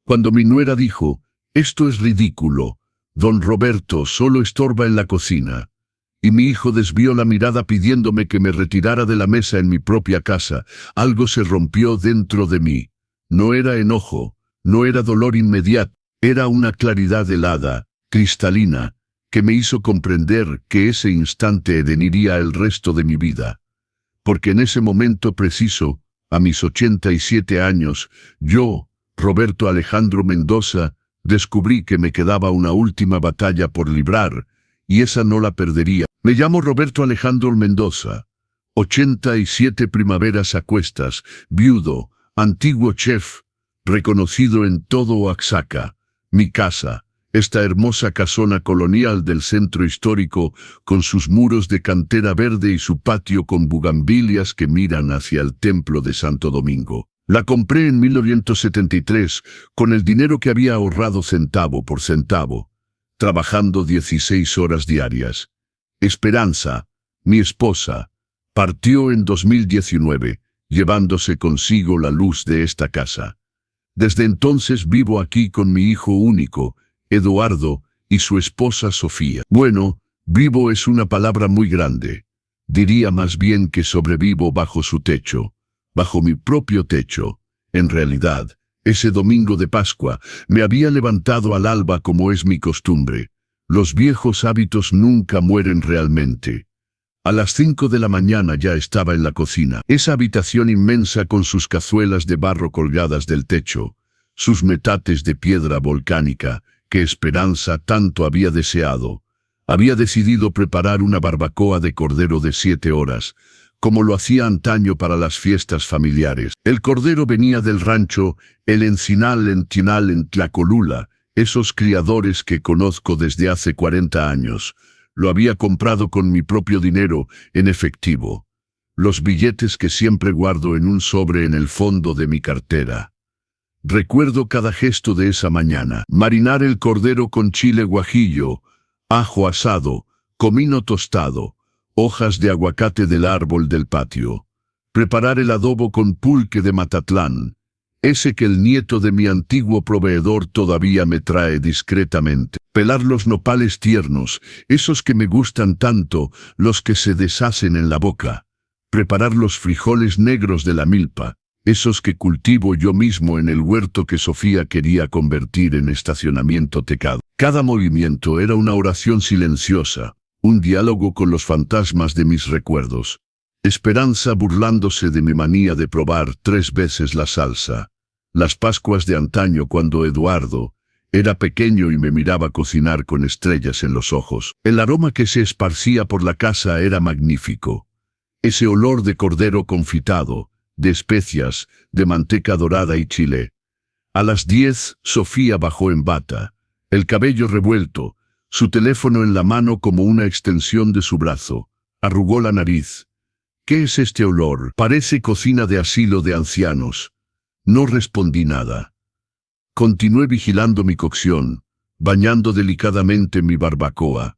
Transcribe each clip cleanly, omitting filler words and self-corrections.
Cuando mi nuera dijo, «Esto es ridículo, don Roberto solo estorba en la cocina», y mi hijo desvió la mirada pidiéndome que me retirara de la mesa en mi propia casa, algo se rompió dentro de mí. No era enojo, no era dolor inmediato, era una claridad helada, cristalina, que me hizo comprender que ese instante edeniría el resto de mi vida. Porque en ese momento preciso, a mis 87 años, yo, Roberto Alejandro Mendoza, descubrí que me quedaba una última batalla por librar, y esa no la perdería. Me llamo Roberto Alejandro Mendoza, 87 primaveras a cuestas, viudo, antiguo chef, reconocido en todo Oaxaca, mi casa, esta hermosa casona colonial del centro histórico, con sus muros de cantera verde y su patio con bugambilias que miran hacia el templo de Santo Domingo. La compré en 1973 con el dinero que había ahorrado centavo por centavo, trabajando 16 horas diarias. Esperanza, mi esposa, partió en 2019, llevándose consigo la luz de esta casa. Desde entonces vivo aquí con mi hijo único, Eduardo, y su esposa Sofía. Bueno, vivo es una palabra muy grande. Diría más bien que sobrevivo bajo su techo, bajo mi propio techo. En realidad, ese domingo de Pascua, me había levantado al alba como es mi costumbre. Los viejos hábitos nunca mueren realmente. A las 5 de la mañana ya estaba en la cocina. Esa habitación inmensa con sus cazuelas de barro colgadas del techo, sus metates de piedra volcánica, que Esperanza tanto había deseado. Había decidido preparar una barbacoa de cordero de 7 horas, como lo hacía antaño para las fiestas familiares. El cordero venía del rancho El Encinal en Tinal en Tlacolula, esos criadores que conozco desde hace 40 años. Lo había comprado con mi propio dinero, en efectivo. Los billetes que siempre guardo en un sobre en el fondo de mi cartera. Recuerdo cada gesto de esa mañana. Marinar el cordero con chile guajillo, ajo asado, comino tostado, hojas de aguacate del árbol del patio. Preparar el adobo con pulque de Matatlán, ese que el nieto de mi antiguo proveedor todavía me trae discretamente. Pelar los nopales tiernos, esos que me gustan tanto, los que se deshacen en la boca. Preparar los frijoles negros de la milpa, esos que cultivo yo mismo en el huerto que Sofía quería convertir en estacionamiento tecado. Cada movimiento era una oración silenciosa, un diálogo con los fantasmas de mis recuerdos. Esperanza burlándose de mi manía de probar 3 veces la salsa. Las Pascuas de antaño cuando Eduardo era pequeño y me miraba cocinar con estrellas en los ojos. El aroma que se esparcía por la casa era magnífico. Ese olor de cordero confitado, de especias, de manteca dorada y chile. A las 10, Sofía bajó en bata, el cabello revuelto, su teléfono en la mano como una extensión de su brazo. Arrugó la nariz. ¿Qué es este olor? Parece cocina de asilo de ancianos. No respondí nada. Continué vigilando mi cocción, bañando delicadamente mi barbacoa.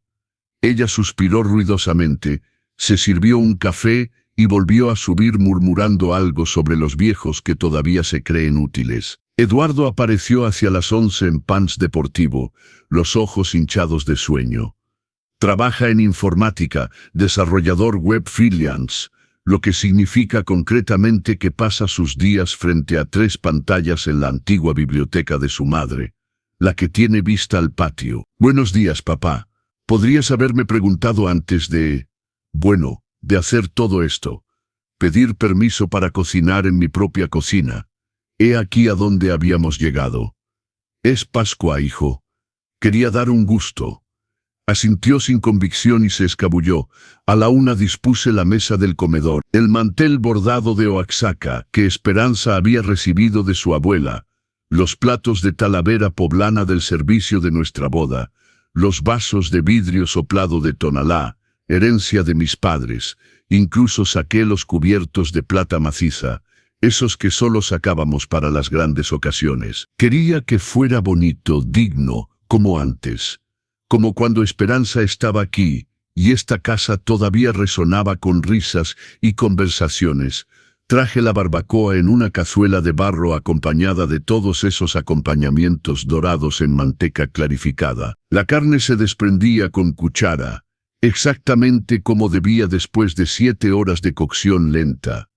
Ella suspiró ruidosamente, se sirvió un café y volvió a subir murmurando algo sobre los viejos que todavía se creen útiles. Eduardo apareció hacia las 11 en pants deportivo, los ojos hinchados de sueño. Trabaja en informática, desarrollador web freelance, lo que significa concretamente que pasa sus días frente a 3 pantallas en la antigua biblioteca de su madre, la que tiene vista al patio. Buenos días, papá. Podrías haberme preguntado antes de hacer todo esto. Pedir permiso para cocinar en mi propia cocina. He aquí a dónde habíamos llegado. Es Pascua, hijo. Quería dar un gusto. Asintió sin convicción y se escabulló. A la 1 dispuse la mesa del comedor. El mantel bordado de Oaxaca, que Esperanza había recibido de su abuela. Los platos de talavera poblana del servicio de nuestra boda. Los vasos de vidrio soplado de Tonalá, herencia de mis padres. Incluso saqué los cubiertos de plata maciza, esos que solo sacábamos para las grandes ocasiones. Quería que fuera bonito, digno, como antes. Como cuando Esperanza estaba aquí, y esta casa todavía resonaba con risas y conversaciones, Traje la barbacoa en una cazuela de barro acompañada de todos esos acompañamientos dorados en manteca clarificada. La carne se desprendía con cuchara, exactamente como debía después de 7 horas de cocción lenta.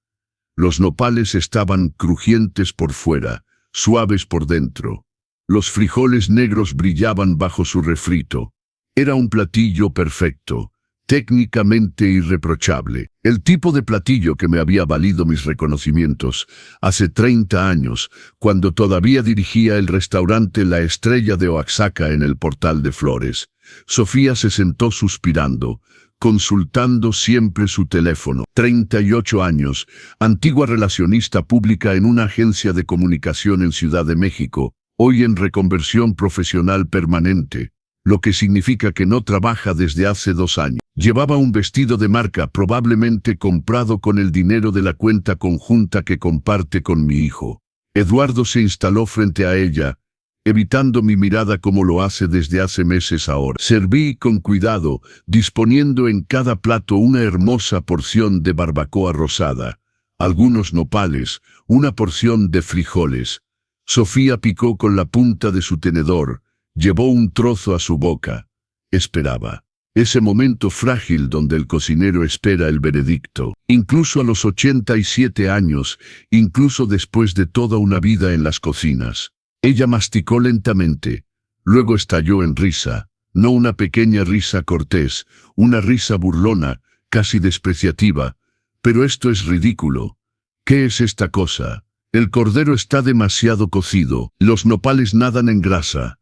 Los nopales estaban crujientes por fuera, suaves por dentro. Los frijoles negros brillaban bajo su refrito. Era un platillo perfecto, técnicamente irreprochable. El tipo de platillo que me había valido mis reconocimientos hace 30 años, cuando todavía dirigía el restaurante La Estrella de Oaxaca en el Portal de Flores. Sofía se sentó suspirando, consultando siempre su teléfono. 38 años, antigua relacionista pública en una agencia de comunicación en Ciudad de México, hoy en reconversión profesional permanente, lo que significa que no trabaja desde hace 2 años. Llevaba un vestido de marca probablemente comprado con el dinero de la cuenta conjunta que comparte con mi hijo. Eduardo se instaló frente a ella, evitando mi mirada como lo hace desde hace meses ahora. Serví con cuidado, disponiendo en cada plato una hermosa porción de barbacoa rosada, algunos nopales, una porción de frijoles. Sofía picó con la punta de su tenedor, llevó un trozo a su boca. Esperaba. Ese momento frágil donde el cocinero espera el veredicto. Incluso a los 87 años, incluso después de toda una vida en las cocinas. Ella masticó lentamente, luego estalló en risa, no una pequeña risa cortés, una risa burlona, casi despreciativa. Pero esto es ridículo. ¿Qué es esta cosa? El cordero está demasiado cocido, los nopales nadan en grasa.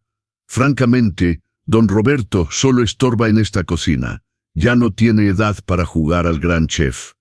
Francamente, don Roberto solo estorba en esta cocina. Ya no tiene edad para jugar al gran chef.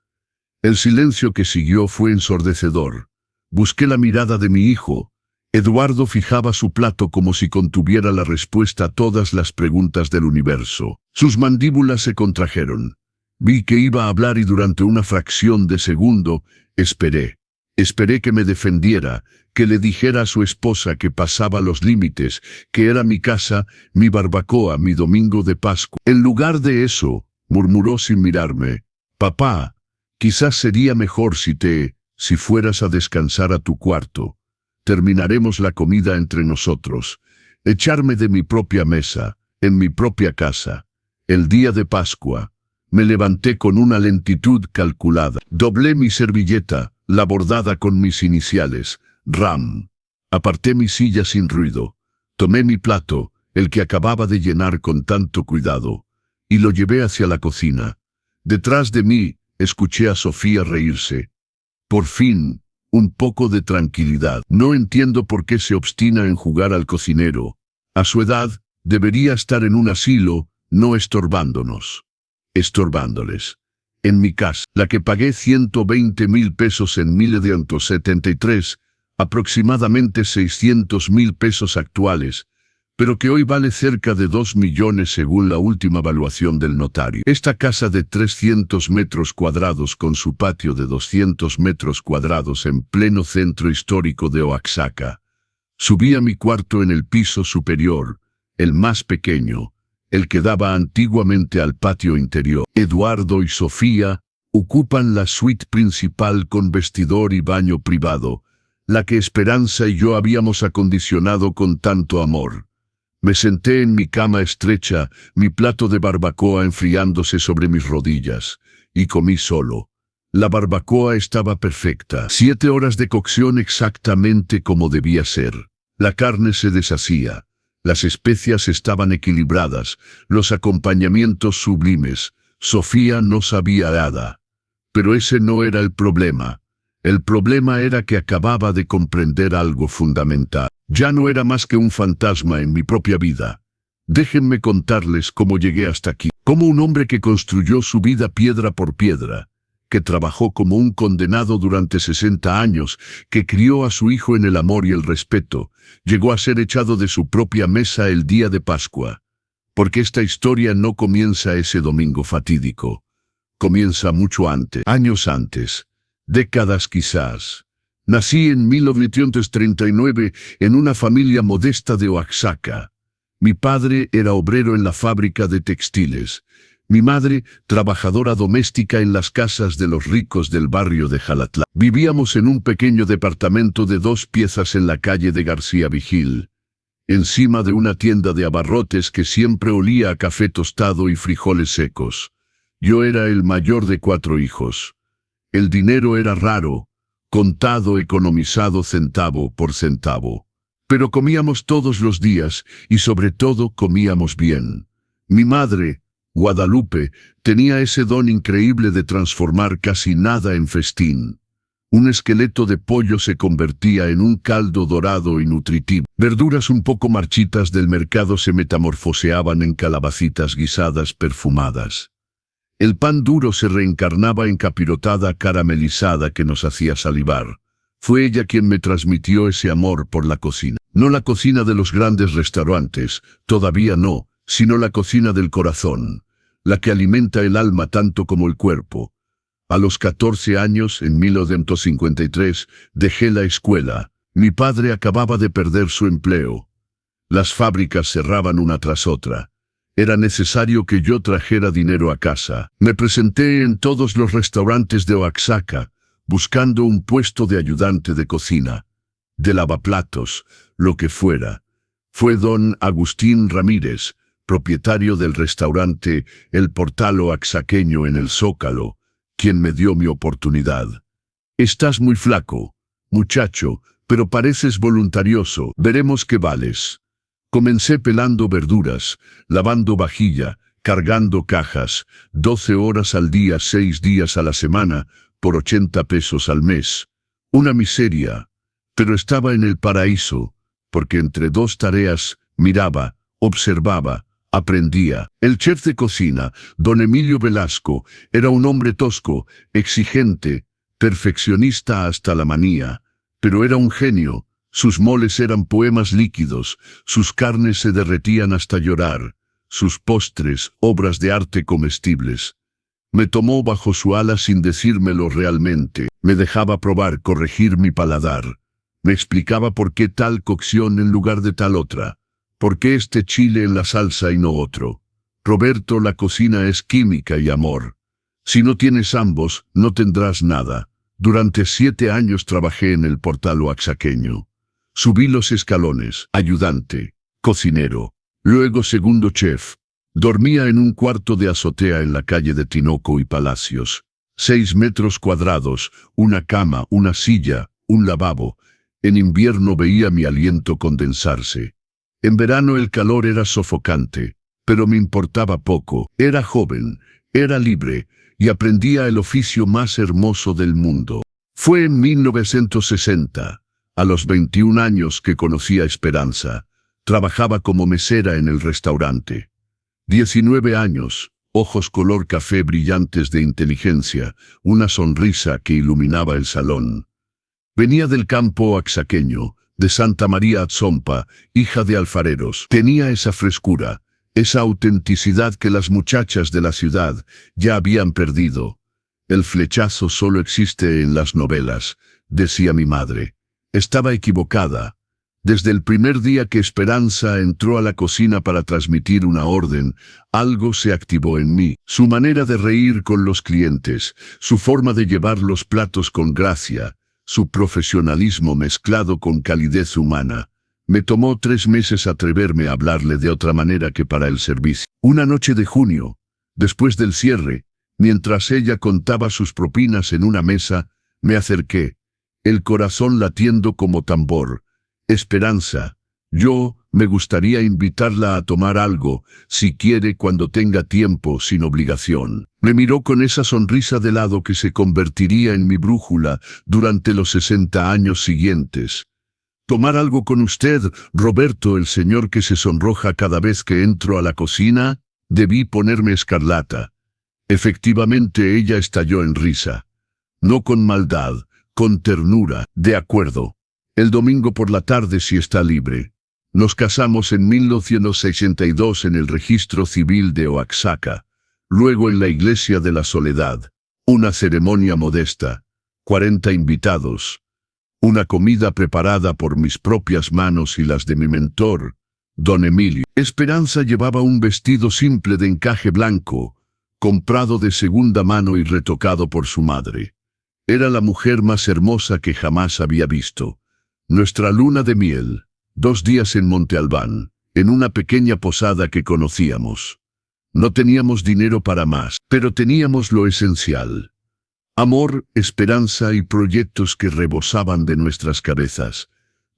El silencio que siguió fue ensordecedor. Busqué la mirada de mi hijo. Eduardo fijaba su plato como si contuviera la respuesta a todas las preguntas del universo. Sus mandíbulas se contrajeron. Vi que iba a hablar y durante una fracción de segundo, esperé. Esperé que me defendiera, que le dijera a su esposa que pasaba los límites, que era mi casa, mi barbacoa, mi domingo de Pascua. En lugar de eso, murmuró sin mirarme, «Papá, quizás sería mejor si fueras a descansar a tu cuarto. Terminaremos la comida entre nosotros. Echarme de mi propia mesa, en mi propia casa. El día de Pascua». Me levanté con una lentitud calculada. Doblé mi servilleta, la bordada con mis iniciales, RAM. Aparté mi silla sin ruido. Tomé mi plato, el que acababa de llenar con tanto cuidado, y lo llevé hacia la cocina. Detrás de mí, escuché a Sofía reírse. Por fin, un poco de tranquilidad. No entiendo por qué se obstina en jugar al cocinero. A su edad, debería estar en un asilo, no estorbándonos. Estorbándoles. En mi casa, la que pagué 120,000 pesos en 1973, aproximadamente 600,000 pesos actuales, pero que hoy vale cerca de 2 millones según la última evaluación del notario. Esta casa de 300 metros cuadrados con su patio de 200 metros cuadrados en pleno centro histórico de Oaxaca. Subí a mi cuarto en el piso superior, el más pequeño, el que daba antiguamente al patio interior. Eduardo y Sofía ocupan la suite principal con vestidor y baño privado, la que Esperanza y yo habíamos acondicionado con tanto amor. Me senté en mi cama estrecha, mi plato de barbacoa enfriándose sobre mis rodillas, y comí solo. La barbacoa estaba perfecta, 7 horas de cocción exactamente como debía ser. La carne se deshacía. Las especias estaban equilibradas, los acompañamientos sublimes. Sofía no sabía nada. Pero ese no era el problema. El problema era que acababa de comprender algo fundamental. Ya no era más que un fantasma en mi propia vida. Déjenme contarles cómo llegué hasta aquí. Como un hombre que construyó su vida piedra por piedra, que trabajó como un condenado durante 60 años, que crió a su hijo en el amor y el respeto, llegó a ser echado de su propia mesa el día de Pascua. Porque esta historia no comienza ese domingo fatídico. Comienza mucho antes, años antes, décadas quizás. Nací en 1939 en una familia modesta de Oaxaca. Mi padre era obrero en la fábrica de textiles. Mi madre, trabajadora doméstica en las casas de los ricos del barrio de Jalatlán. Vivíamos en un pequeño departamento de 2 piezas en la calle de García Vigil, encima de una tienda de abarrotes que siempre olía a café tostado y frijoles secos. Yo era el mayor de 4 hijos. El dinero era raro, contado, economizado centavo por centavo. Pero comíamos todos los días y sobre todo comíamos bien. Mi madre, Guadalupe, tenía ese don increíble de transformar casi nada en festín. Un esqueleto de pollo se convertía en un caldo dorado y nutritivo. Verduras un poco marchitas del mercado se metamorfoseaban en calabacitas guisadas perfumadas. El pan duro se reencarnaba en capirotada caramelizada que nos hacía salivar. Fue ella quien me transmitió ese amor por la cocina. No la cocina de los grandes restaurantes, todavía no, sino la cocina del corazón, la que alimenta el alma tanto como el cuerpo. A los 14 años, en 1953, dejé la escuela. Mi padre acababa de perder su empleo. Las fábricas cerraban una tras otra. Era necesario que yo trajera dinero a casa. Me presenté en todos los restaurantes de Oaxaca, buscando un puesto de ayudante de cocina, de lavaplatos, lo que fuera. Fue don Agustín Ramírez, propietario del restaurante El Portal Oaxaqueño en el Zócalo, quien me dio mi oportunidad. Estás muy flaco, muchacho, pero pareces voluntarioso. Veremos qué vales. Comencé pelando verduras, lavando vajilla, cargando cajas, 12 horas al día, 6 días a la semana, por 80 pesos al mes. Una miseria, pero estaba en el paraíso, porque entre 2 tareas, miraba, observaba, aprendía. El chef de cocina, don Emilio Velasco, era un hombre tosco, exigente, perfeccionista hasta la manía, pero era un genio. Sus moles eran poemas líquidos, sus carnes se derretían hasta llorar, sus postres, obras de arte comestibles. Me tomó bajo su ala sin decírmelo realmente, me dejaba probar, corregir mi paladar. Me explicaba por qué tal cocción en lugar de tal otra, por qué este chile en la salsa y no otro. Roberto, la cocina es química y amor. Si no tienes ambos, no tendrás nada. Durante 7 años trabajé en el Portal Oaxaqueño. Subí los escalones, ayudante, cocinero, luego segundo chef. Dormía en un cuarto de azotea en la calle de Tinoco y Palacios. 6 metros cuadrados, una cama, una silla, un lavabo. En invierno veía mi aliento condensarse. En verano el calor era sofocante, pero me importaba poco. Era joven, era libre, y aprendía el oficio más hermoso del mundo. Fue en 1960. A los 21 años que conocí a Esperanza, trabajaba como mesera en el restaurante. 19 años, ojos color café brillantes de inteligencia, una sonrisa que iluminaba el salón. Venía del campo oaxaqueño, de Santa María Atzompa, hija de alfareros. Tenía esa frescura, esa autenticidad que las muchachas de la ciudad ya habían perdido. El flechazo solo existe en las novelas, decía mi madre. Estaba equivocada. Desde el primer día que Esperanza entró a la cocina para transmitir una orden, algo se activó en mí. Su manera de reír con los clientes, su forma de llevar los platos con gracia, su profesionalismo mezclado con calidez humana. Me tomó 3 meses atreverme a hablarle de otra manera que para el servicio. Una noche de junio, después del cierre, mientras ella contaba sus propinas en una mesa, me acerqué, el corazón latiendo como tambor. Esperanza, me gustaría invitarla a tomar algo, si quiere cuando tenga tiempo, sin obligación. Me miró con esa sonrisa de lado que se convertiría en mi brújula durante los 60 años siguientes. ¿Tomar algo con usted, Roberto, el señor que se sonroja cada vez que entro a la cocina? Debí ponerme escarlata. Efectivamente ella estalló en risa. No con maldad, con ternura. De acuerdo. El domingo por la tarde si está libre. Nos casamos en 1962 en el registro civil de Oaxaca, luego en la iglesia de la Soledad. Una ceremonia modesta, 40 invitados. Una comida preparada por mis propias manos y las de mi mentor, don Emilio. Esperanza llevaba un vestido simple de encaje blanco, comprado de segunda mano y retocado por su madre. Era la mujer más hermosa que jamás había visto. Nuestra luna de miel, 2 días en Monte Albán, en una pequeña posada que conocíamos. No teníamos dinero para más, pero teníamos lo esencial. Amor, esperanza y proyectos que rebosaban de nuestras cabezas.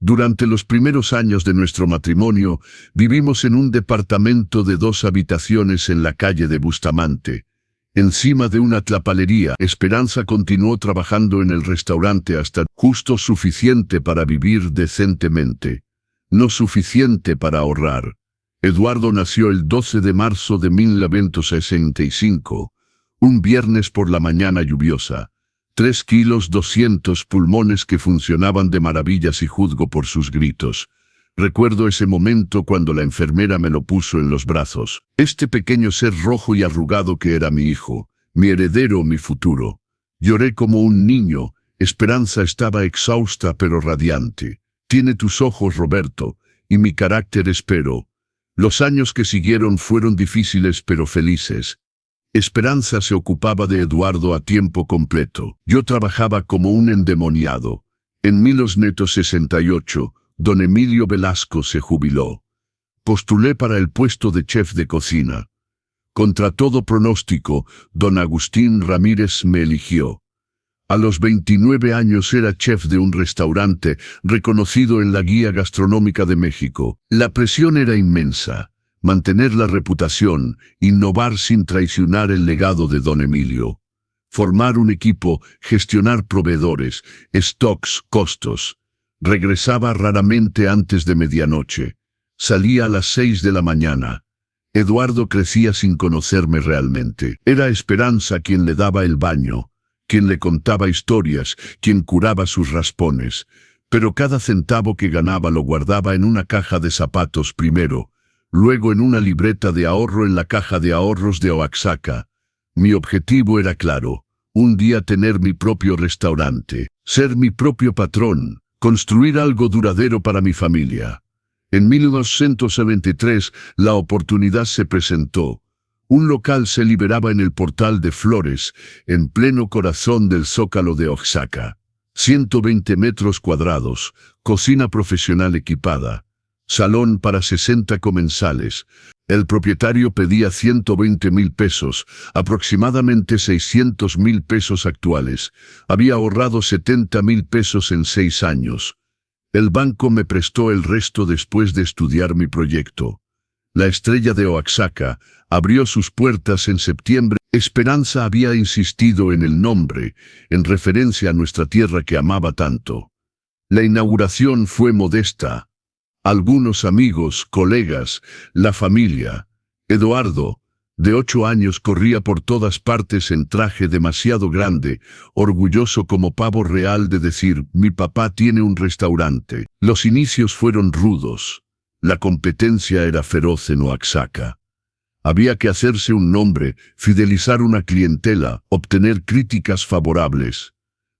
Durante los primeros años de nuestro matrimonio, vivimos en un departamento de 2 habitaciones en la calle de Bustamante. Encima de una tlapalería, Esperanza continuó trabajando en el restaurante hasta justo suficiente para vivir decentemente. No suficiente para ahorrar. Eduardo nació el 12 de marzo de 1965, un viernes por la mañana lluviosa. 3 kilos 200 pulmones que funcionaban de maravillas y juzgo por sus gritos. Recuerdo ese momento cuando la enfermera me lo puso en los brazos. Este pequeño ser rojo y arrugado que era mi hijo, mi heredero, mi futuro. Lloré como un niño. Esperanza estaba exhausta pero radiante. Tiene tus ojos, Roberto, y mi carácter, espero. Los años que siguieron fueron difíciles pero felices. Esperanza se ocupaba de Eduardo a tiempo completo. Yo trabajaba como un endemoniado. En 1968, don Emilio Velasco se jubiló. Postulé para el puesto de chef de cocina. Contra todo pronóstico, don Agustín Ramírez me eligió. A los 29 años era chef de un restaurante reconocido en la Guía Gastronómica de México. La presión era inmensa. Mantener la reputación, innovar sin traicionar el legado de don Emilio. Formar un equipo, gestionar proveedores, stocks, costos. Regresaba raramente antes de medianoche. Salía a las 6 de la mañana. Eduardo crecía sin conocerme realmente. Era Esperanza quien le daba el baño, quien le contaba historias, quien curaba sus raspones. Pero cada centavo que ganaba lo guardaba en una caja de zapatos primero, luego en una libreta de ahorro en la caja de ahorros de Oaxaca. Mi objetivo era claro: un día tener mi propio restaurante, ser mi propio patrón, construir algo duradero para mi familia. En 1973, la oportunidad se presentó. Un local se liberaba en el Portal de Flores, en pleno corazón del Zócalo de Oaxaca. 120 metros cuadrados, cocina profesional equipada, salón para 60 comensales. El propietario pedía 120,000 pesos, aproximadamente 600,000 pesos actuales. Había ahorrado 70,000 pesos en 6 años. El banco me prestó el resto después de estudiar mi proyecto. La Estrella de Oaxaca abrió sus puertas en septiembre. Esperanza había insistido en el nombre, en referencia a nuestra tierra que amaba tanto. La inauguración fue modesta. Algunos amigos, colegas, la familia. Eduardo, de 8 años, corría por todas partes en traje demasiado grande, orgulloso como pavo real de decir: mi papá tiene un restaurante. Los inicios fueron rudos. La competencia era feroz en Oaxaca. Había que hacerse un nombre, fidelizar una clientela, obtener críticas favorables.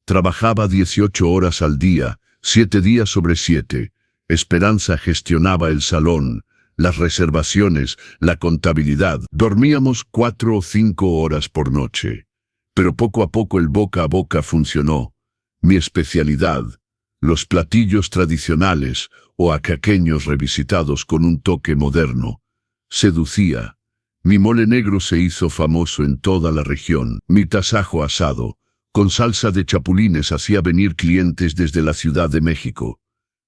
Trabajaba 18 horas al día, 7 días sobre 7. Esperanza gestionaba el salón, las reservaciones, la contabilidad. Dormíamos 4 o 5 horas por noche. Pero poco a poco el boca a boca funcionó. Mi especialidad, los platillos tradicionales, oaxaqueños revisitados con un toque moderno, seducía. Mi mole negro se hizo famoso en toda la región. Mi tasajo asado, con salsa de chapulines, hacía venir clientes desde la Ciudad de México.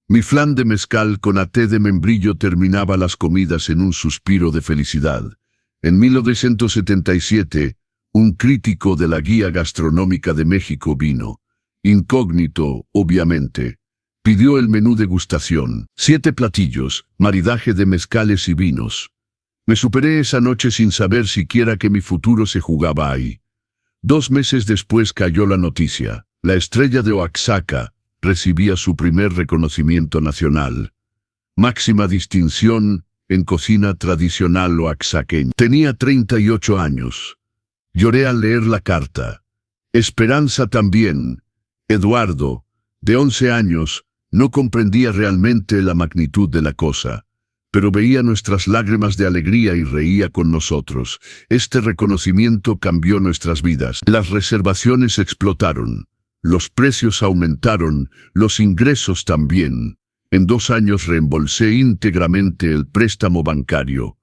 Mi flan de mezcal con até de membrillo terminaba las comidas en un suspiro de felicidad. En 1977, un crítico de la Guía Gastronómica de México vino, incógnito, obviamente. Pidió el menú degustación, 7 platillos, maridaje de mezcales y vinos. Me superé esa noche sin saber siquiera que mi futuro se jugaba ahí. 2 meses después cayó la noticia. La Estrella de Oaxaca recibía su primer reconocimiento nacional. Máxima distinción en cocina tradicional oaxaqueña. Tenía 38 años. Lloré al leer la carta. Esperanza también. Eduardo, de 11 años, no comprendía realmente la magnitud de la cosa. pero veía nuestras lágrimas de alegría y reía con nosotros. Este reconocimiento cambió nuestras vidas. Las reservaciones explotaron, los precios aumentaron, los ingresos también. En 2 años reembolsé íntegramente el préstamo bancario.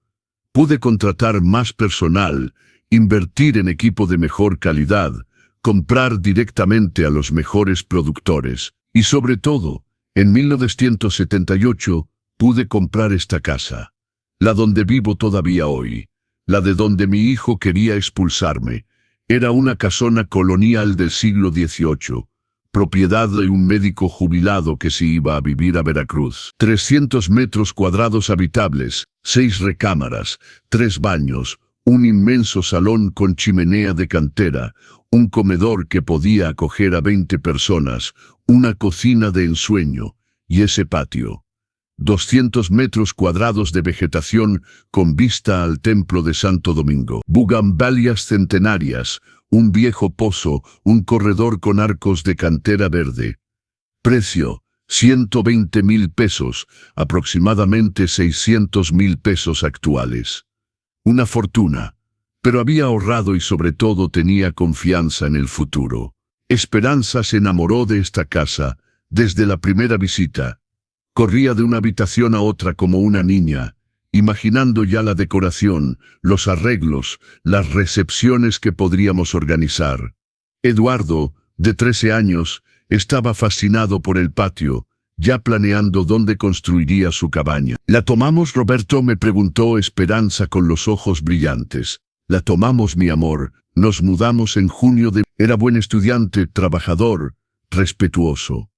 Pude contratar más personal, invertir en equipo de mejor calidad, comprar directamente a los mejores productores. Y sobre todo, en 1978, pude comprar esta casa, la donde vivo todavía hoy, la de donde mi hijo quería expulsarme. Era una casona colonial del siglo XVIII, propiedad de un médico jubilado que se iba a vivir a Veracruz. 300 metros cuadrados habitables, 6 recámaras, 3 baños, un inmenso salón con chimenea de cantera, un comedor que podía acoger a 20 personas, una cocina de ensueño, y ese patio. 200 metros cuadrados de vegetación con vista al templo de Santo Domingo. Bugambilias centenarias, un viejo pozo, un corredor con arcos de cantera verde. Precio, 120,000 pesos, aproximadamente 600,000 pesos actuales. Una fortuna, pero había ahorrado y sobre todo tenía confianza en el futuro. Esperanza se enamoró de esta casa desde la primera visita. Corría de una habitación a otra como una niña, imaginando ya la decoración, los arreglos, las recepciones que podríamos organizar. Eduardo, de 13 años, estaba fascinado por el patio, ya planeando dónde construiría su cabaña. ¿La tomamos, Roberto?, me preguntó Esperanza con los ojos brillantes. La tomamos, mi amor. Nos mudamos en junio de... Era buen estudiante, trabajador, respetuoso.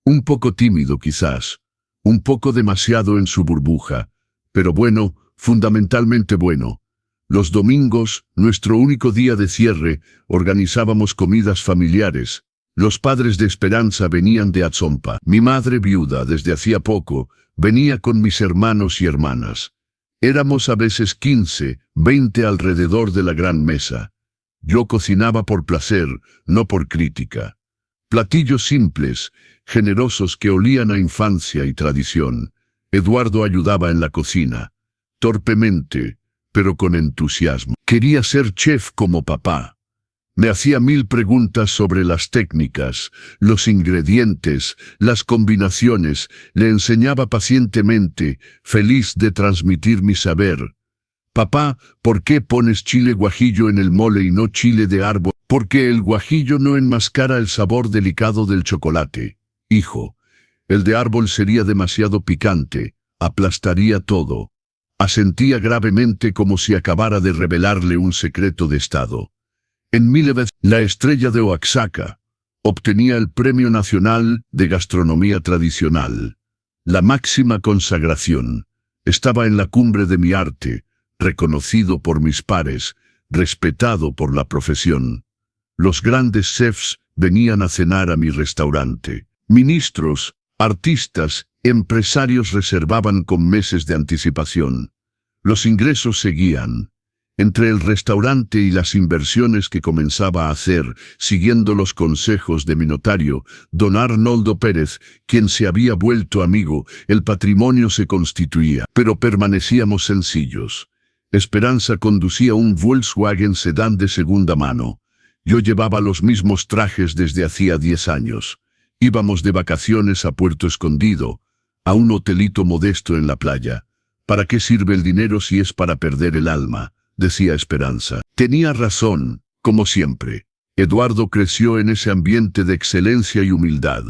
Un poco tímido quizás, un poco demasiado en su burbuja, pero bueno, fundamentalmente bueno. Los domingos, nuestro único día de cierre, organizábamos comidas familiares. Los padres de Esperanza venían de Atzompa. Mi madre, viuda desde hacía poco, venía con mis hermanos y hermanas. Éramos a veces 15, 20 alrededor de la gran mesa. Yo cocinaba por placer, no por crítica. Platillos simples, generosos que olían a infancia y tradición. Eduardo ayudaba en la cocina, torpemente, pero con entusiasmo. Quería ser chef como papá. Me hacía 1000 preguntas sobre las técnicas, los ingredientes, las combinaciones. Le enseñaba pacientemente, feliz de transmitir mi saber. Papá, ¿por qué pones chile guajillo en el mole y no chile de árbol? Porque el guajillo no enmascara el sabor delicado del chocolate. Hijo, el de árbol sería demasiado picante, aplastaría todo. Asentía gravemente como si acabara de revelarle un secreto de estado. En 1900, la estrella de Oaxaca obtenía el Premio Nacional de Gastronomía Tradicional. La máxima consagración. Estaba en la cumbre de mi arte, reconocido por mis pares, respetado por la profesión. Los grandes chefs venían a cenar a mi restaurante. Ministros, artistas, empresarios reservaban con meses de anticipación. Los ingresos seguían. Entre el restaurante y las inversiones que comenzaba a hacer, siguiendo los consejos de mi notario, don Arnoldo Pérez, quien se había vuelto amigo, el patrimonio se constituía, pero permanecíamos sencillos. Esperanza conducía un Volkswagen sedán de segunda mano. Yo llevaba los mismos trajes desde hacía 10 años. Íbamos de vacaciones a Puerto Escondido, a un hotelito modesto en la playa. ¿Para qué sirve el dinero si es para perder el alma?, decía Esperanza. Tenía razón, como siempre. Eduardo creció en ese ambiente de excelencia y humildad.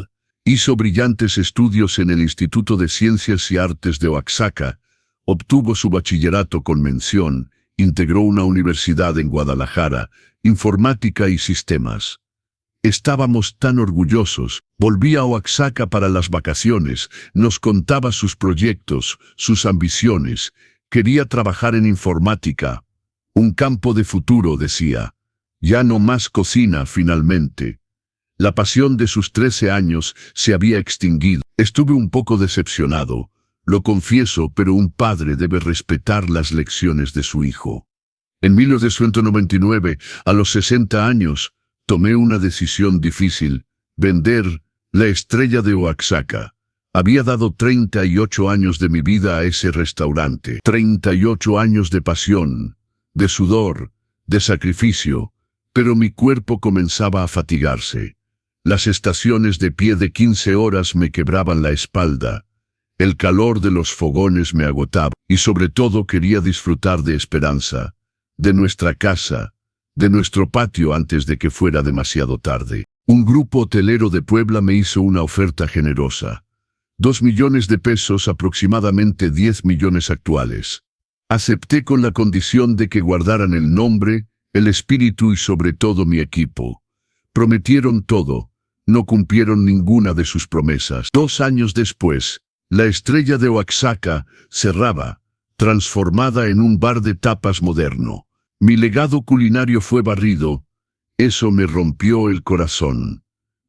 Hizo brillantes estudios en el Instituto de Ciencias y Artes de Oaxaca, obtuvo su bachillerato con mención, integró una universidad en Guadalajara, informática y sistemas. Estábamos tan orgullosos. Volvía a Oaxaca para las vacaciones, nos contaba sus proyectos, sus ambiciones. Quería trabajar en informática. Un campo de futuro, decía. Ya no más cocina, finalmente. La pasión de sus 13 años se había extinguido. Estuve un poco decepcionado. Lo confieso, pero un padre debe respetar las lecciones de su hijo. En 1999, a los 60 años, tomé una decisión difícil: vender la estrella de Oaxaca. Había dado 38 años de mi vida a ese restaurante. 38 años de pasión, de sudor, de sacrificio, pero mi cuerpo comenzaba a fatigarse. Las estaciones de pie de 15 horas me quebraban la espalda. El calor de los fogones me agotaba y sobre todo quería disfrutar de Esperanza, de nuestra casa, de nuestro patio antes de que fuera demasiado tarde. Un grupo hotelero de Puebla me hizo una oferta generosa. 2 millones de pesos, aproximadamente 10 millones actuales. Acepté con la condición de que guardaran el nombre, el espíritu y sobre todo mi equipo. Prometieron todo, no cumplieron ninguna de sus promesas. 2 años después, la Estrella de Oaxaca cerraba, transformada en un bar de tapas moderno. Mi legado culinario fue barrido. Eso me rompió el corazón.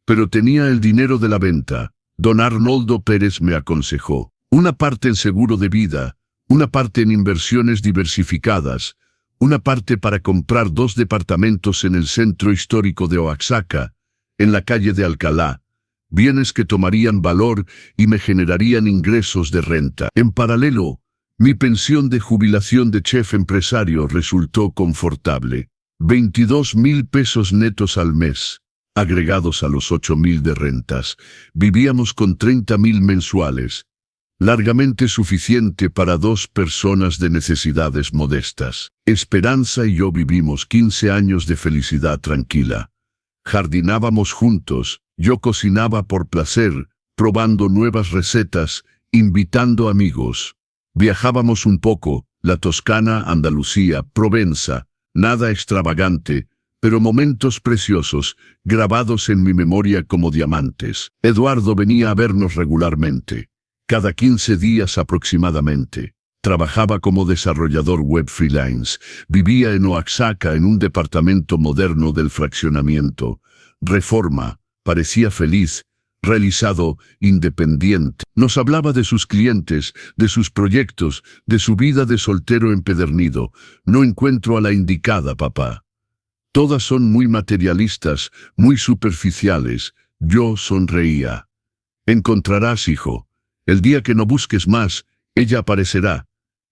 Pero tenía el dinero de la venta. Don Arnoldo Pérez me aconsejó. Una parte en seguro de vida, una parte en inversiones diversificadas, una parte para comprar 2 departamentos en el centro histórico de Oaxaca, en la calle de Alcalá, bienes que tomarían valor y me generarían ingresos de renta. En paralelo, mi pensión de jubilación de chef empresario resultó confortable. 22,000 pesos netos al mes, agregados a los 8,000 de rentas. Vivíamos con 30,000 mensuales, largamente suficiente para 2 personas de necesidades modestas. Esperanza y yo vivimos 15 años de felicidad tranquila. Jardinábamos juntos, yo cocinaba por placer, probando nuevas recetas, invitando amigos. Viajábamos un poco, la Toscana, Andalucía, Provenza, nada extravagante, pero momentos preciosos, grabados en mi memoria como diamantes. Eduardo venía a vernos regularmente, cada 15 días aproximadamente. Trabajaba como desarrollador web freelance, vivía en Oaxaca en un departamento moderno del fraccionamiento. Reforma, parecía feliz, realizado, independiente. Nos hablaba de sus clientes, de sus proyectos, de su vida de soltero empedernido. No encuentro a la indicada, papá. Todas son muy materialistas, muy superficiales. Yo sonreía. Encontrarás, hijo. El día que no busques más, ella aparecerá.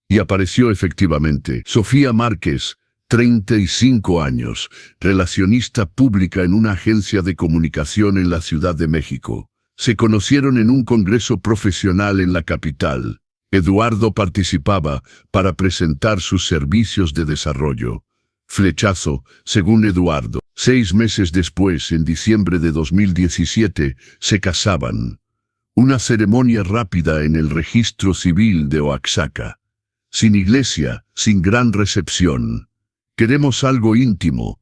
Y apareció efectivamente. Sofía Márquez, 35 años, relacionista pública en una agencia de comunicación en la Ciudad de México. Se conocieron en un congreso profesional en la capital. Eduardo participaba para presentar sus servicios de desarrollo. Flechazo, según Eduardo. 6 meses después, en diciembre de 2017, se casaban. Una ceremonia rápida en el registro civil de Oaxaca. Sin iglesia, sin gran recepción. Queremos algo íntimo,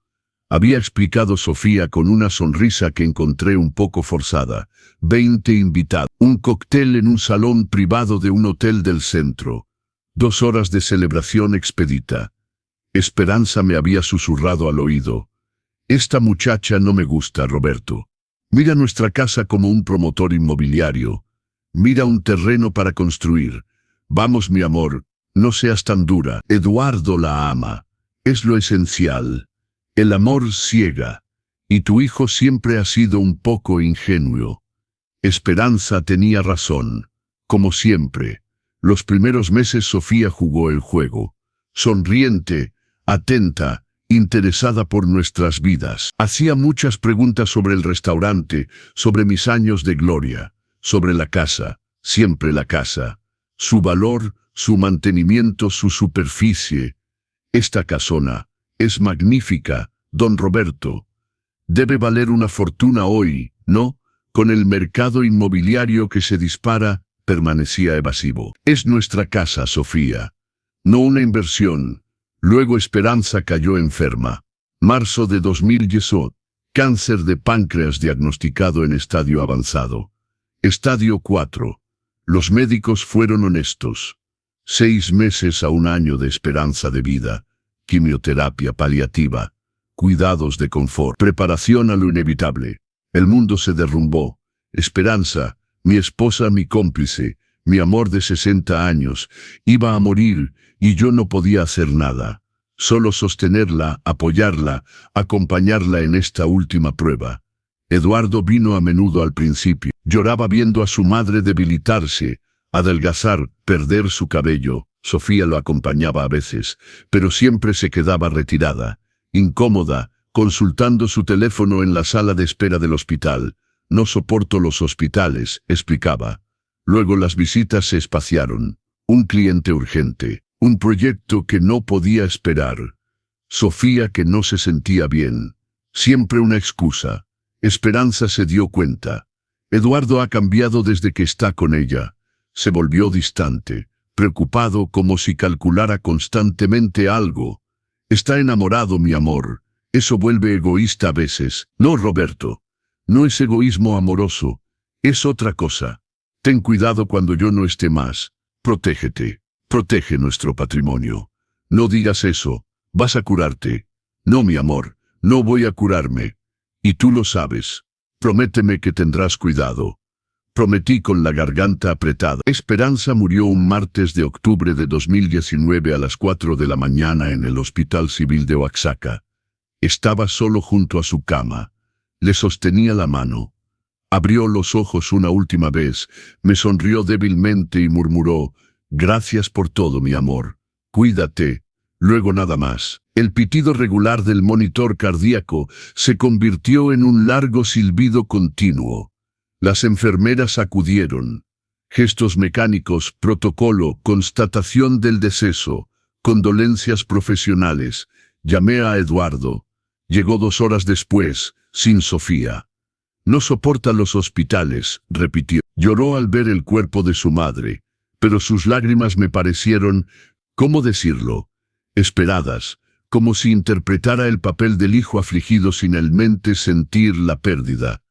había explicado Sofía con una sonrisa que encontré un poco forzada. 20 invitados. Un cóctel en un salón privado de un hotel del centro. 2 horas de celebración expedita. Esperanza me había susurrado al oído. Esta muchacha no me gusta, Roberto. Mira nuestra casa como un promotor inmobiliario. Mira un terreno para construir. Vamos, mi amor. No seas tan dura. Eduardo la ama. Es lo esencial. El amor ciega. Y tu hijo siempre ha sido un poco ingenuo. Esperanza tenía razón. Como siempre. Los primeros meses Sofía jugó el juego. Sonriente, atenta, interesada por nuestras vidas. Hacía muchas preguntas sobre el restaurante, sobre mis años de gloria, sobre la casa, siempre la casa. Su valor, su mantenimiento, su superficie. Esta casona es magnífica, don Roberto. Debe valer una fortuna hoy, ¿no? Con el mercado inmobiliario que se dispara, permanecía evasivo. Es nuestra casa, Sofía. No una inversión. Luego Esperanza cayó enferma. Marzo de 2018. Cáncer de páncreas diagnosticado en estadio avanzado. Estadio 4. Los médicos fueron honestos. 6 meses a 1 año de esperanza de vida. Quimioterapia paliativa. Cuidados de confort. Preparación a lo inevitable. El mundo se derrumbó. Esperanza, mi esposa, mi cómplice, mi amor de 60 años, iba a morir y yo no podía hacer nada. Solo sostenerla, apoyarla, acompañarla en esta última prueba. Eduardo vino a menudo al principio. Lloraba viendo a su madre debilitarse, adelgazar, perder su cabello. Sofía lo acompañaba a veces, pero siempre se quedaba retirada, incómoda, consultando su teléfono en la sala de espera del hospital. No soporto los hospitales, explicaba. Luego las visitas se espaciaron. Un cliente urgente, un proyecto que no podía esperar. Sofía que no se sentía bien. Siempre una excusa. Esperanza se dio cuenta. Eduardo ha cambiado desde que está con ella. Se volvió distante, preocupado como si calculara constantemente algo. Está enamorado, mi amor. Eso vuelve egoísta a veces. No, Roberto. No es egoísmo amoroso. Es otra cosa. Ten cuidado cuando yo no esté más. Protégete. Protege nuestro patrimonio. No digas eso. Vas a curarte. No, mi amor. No voy a curarme. Y tú lo sabes. Prométeme que tendrás cuidado. Prometí con la garganta apretada. Esperanza murió un martes de octubre de 2019 a las 4 de la mañana en el Hospital Civil de Oaxaca. Estaba solo junto a su cama. Le sostenía la mano. Abrió los ojos una última vez, me sonrió débilmente y murmuró: «Gracias por todo, mi amor. Cuídate». Luego nada más. El pitido regular del monitor cardíaco se convirtió en un largo silbido continuo. Las enfermeras acudieron. Gestos mecánicos, protocolo, constatación del deceso, condolencias profesionales. Llamé a Eduardo. Llegó 2 horas después, sin Sofía. «No soporta los hospitales», repitió. Lloró al ver el cuerpo de su madre, pero sus lágrimas me parecieron, ¿cómo decirlo?, esperadas, como si interpretara el papel del hijo afligido sin en mente sentir la pérdida.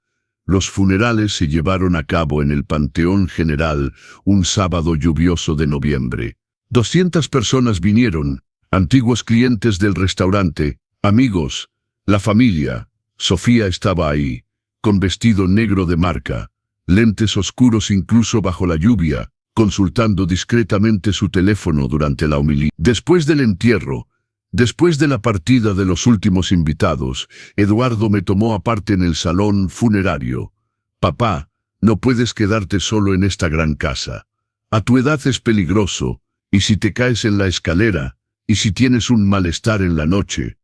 Los funerales se llevaron a cabo en el Panteón General un sábado lluvioso de noviembre. 200 personas vinieron, antiguos clientes del restaurante, amigos, la familia. Sofía estaba ahí, con vestido negro de marca, lentes oscuros incluso bajo la lluvia, consultando discretamente su teléfono durante la homilía. Después del entierro, después de la partida de los últimos invitados, Eduardo me tomó aparte en el salón funerario. «Papá, no puedes quedarte solo en esta gran casa. A tu edad es peligroso, y si te caes en la escalera, y si tienes un malestar en la noche».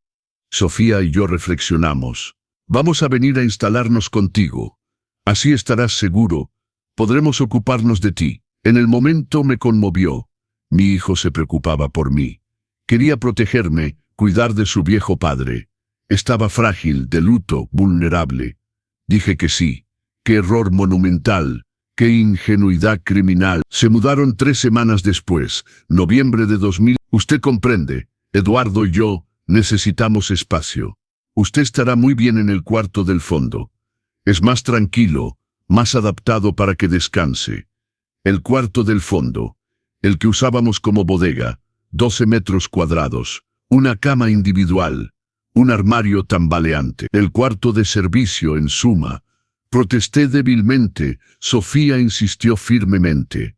Sofía y yo reflexionamos. «Vamos a venir a instalarnos contigo. Así estarás seguro. Podremos ocuparnos de ti». En el momento me conmovió. Mi hijo se preocupaba por mí. Quería protegerme, cuidar de su viejo padre. Estaba frágil, de luto, vulnerable. Dije que sí. ¡Qué error monumental! ¡Qué ingenuidad criminal! Se mudaron 3 semanas después, noviembre de 2000. Usted comprende, Eduardo y yo necesitamos espacio. Usted estará muy bien en el cuarto del fondo. Es más tranquilo, más adaptado para que descanse. El cuarto del fondo, el que usábamos como bodega, 12 metros cuadrados, una cama individual, un armario tambaleante. El cuarto de servicio, en suma. Protesté débilmente, Sofía insistió firmemente.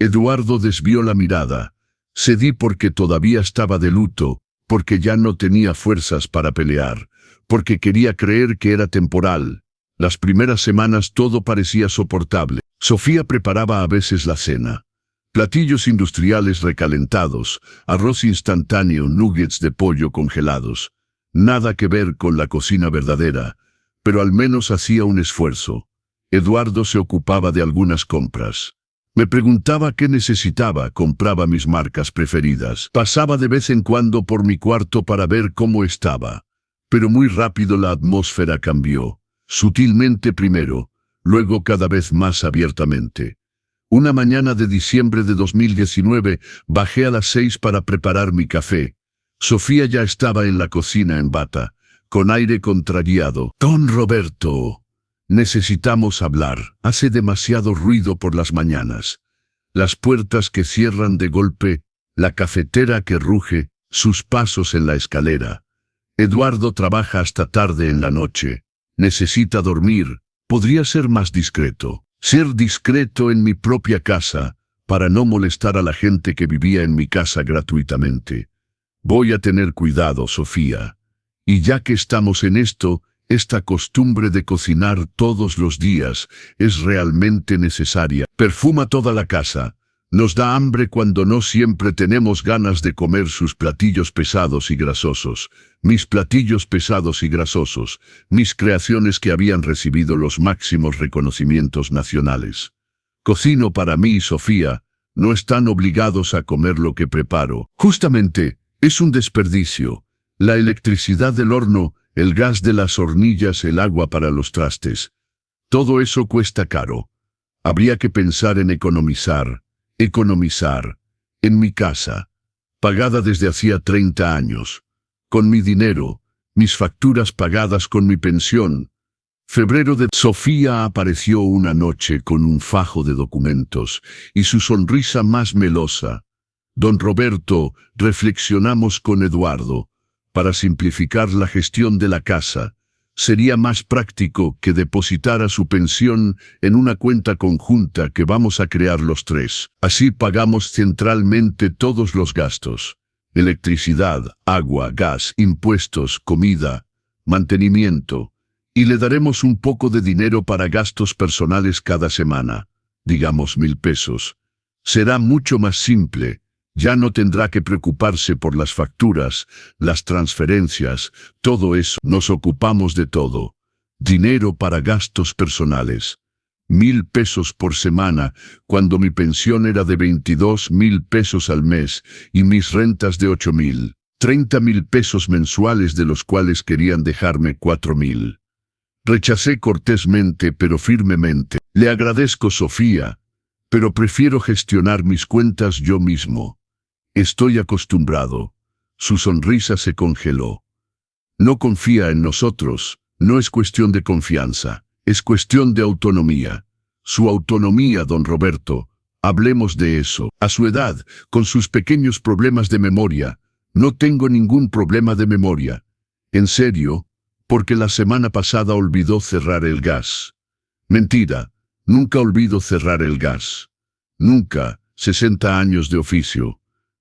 Eduardo desvió la mirada. Cedí porque todavía estaba de luto, porque ya no tenía fuerzas para pelear, porque quería creer que era temporal. Las primeras semanas todo parecía soportable. Sofía preparaba a veces la cena. Platillos industriales recalentados, arroz instantáneo, nuggets de pollo congelados. Nada que ver con la cocina verdadera, pero al menos hacía un esfuerzo. Eduardo se ocupaba de algunas compras. Me preguntaba qué necesitaba, compraba mis marcas preferidas. Pasaba de vez en cuando por mi cuarto para ver cómo estaba. Pero muy rápido la atmósfera cambió. Sutilmente primero, luego cada vez más abiertamente. Una mañana de diciembre de 2019, bajé a las 6 para preparar mi café. Sofía ya estaba en la cocina en bata, con aire contrariado. «Don Roberto, necesitamos hablar. Hace demasiado ruido por las mañanas. Las puertas que cierran de golpe, la cafetera que ruge, sus pasos en la escalera. Eduardo trabaja hasta tarde en la noche. Necesita dormir. Podría ser más discreto. Ser discreto en mi propia casa, para no molestar a la gente que vivía en mi casa gratuitamente. Voy a tener cuidado, Sofía. Y ya que estamos en esto, Esta costumbre de cocinar todos los días es realmente necesaria. Perfuma toda la casa. Nos da hambre cuando no siempre tenemos ganas de comer sus platillos pesados y grasosos. Mis platillos pesados y grasosos, mis creaciones que habían recibido los máximos reconocimientos nacionales. Cocino para mí y Sofía, no están obligados a comer lo que preparo. Justamente, es un desperdicio. La electricidad del horno, el gas de las hornillas, el agua para los trastes. Todo eso cuesta caro. Habría que pensar en economizar. En mi casa, pagada desde hacía 30 años, con mi dinero, mis facturas pagadas con mi pensión. Febrero de Sofía apareció una noche con un fajo de documentos y su sonrisa más melosa. Don Roberto, reflexionamos con Eduardo, para simplificar la gestión de la casa. Sería más práctico que depositara su pensión en una cuenta conjunta que vamos a crear los tres. Así pagamos centralmente todos los gastos: electricidad, agua, gas, impuestos, comida, mantenimiento, y le daremos un poco de dinero para gastos personales cada semana, digamos 1,000 pesos. Será mucho más simple. Ya no tendrá que preocuparse por las facturas, las transferencias, todo eso. Nos ocupamos de todo. Dinero para gastos personales. 1,000 pesos por semana, cuando mi pensión era de 22,000 pesos al mes y mis rentas de 8,000. 30,000 pesos mensuales, de los cuales querían dejarme 4,000. Rechacé cortésmente pero firmemente. Le agradezco, Sofía, pero prefiero gestionar mis cuentas yo mismo. Estoy acostumbrado. Su sonrisa se congeló. No confía en nosotros. No es cuestión de confianza, es cuestión de autonomía. Su autonomía, don Roberto. Hablemos de eso. A su edad, con sus pequeños problemas de memoria. No tengo ningún problema de memoria. En serio, porque la semana pasada olvidó cerrar el gas. Mentira, nunca olvido cerrar el gas. Nunca. 60 años de oficio.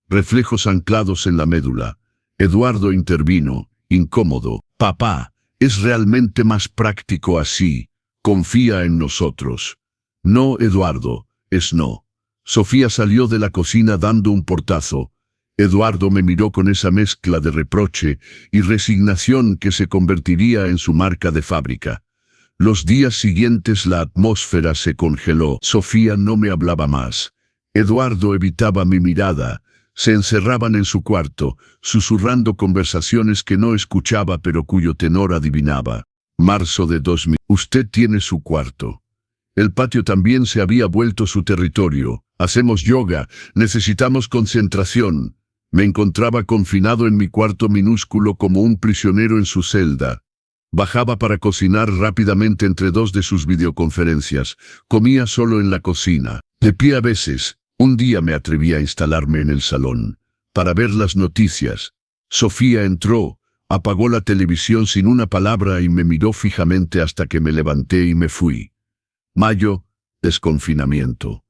Reflejos anclados en la médula. Eduardo intervino, incómodo. Papá, es realmente más práctico así. Confía en nosotros. No, Eduardo, es no. Sofía salió de la cocina dando un portazo. Eduardo me miró con esa mezcla de reproche y resignación que se convertiría en su marca de fábrica. Los días siguientes la atmósfera se congeló. Sofía no me hablaba más. Eduardo evitaba mi mirada. Se encerraban en su cuarto, susurrando conversaciones que no escuchaba pero cuyo tenor adivinaba. Marzo de 2000. Usted tiene su cuarto. El patio también se había vuelto su territorio. Hacemos yoga, necesitamos concentración. Me encontraba confinado en mi cuarto minúsculo como un prisionero en su celda. Bajaba para cocinar rápidamente entre dos de sus videoconferencias. Comía solo en la cocina, de pie a veces. Un día me atreví a instalarme en el salón, para ver las noticias. Sofía entró, apagó la televisión sin una palabra y me miró fijamente hasta que me levanté y me fui. Mayo, desconfinamiento.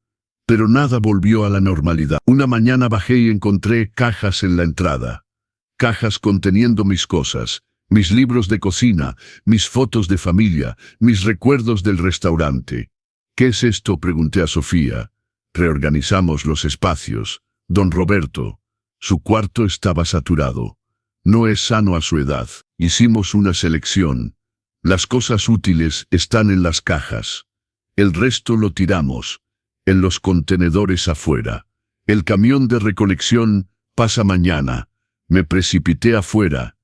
Pero nada volvió a la normalidad. Una mañana bajé y encontré cajas en la entrada. Cajas conteniendo mis cosas, mis libros de cocina, mis fotos de familia, mis recuerdos del restaurante. ¿Qué es esto?, pregunté a Sofía. Reorganizamos los espacios. Don Roberto, su cuarto estaba saturado. No es sano a su edad. Hicimos una selección. Las cosas útiles están en las cajas. El resto lo tiramos, en los contenedores afuera. El camión de recolección pasa mañana. Me precipité afuera.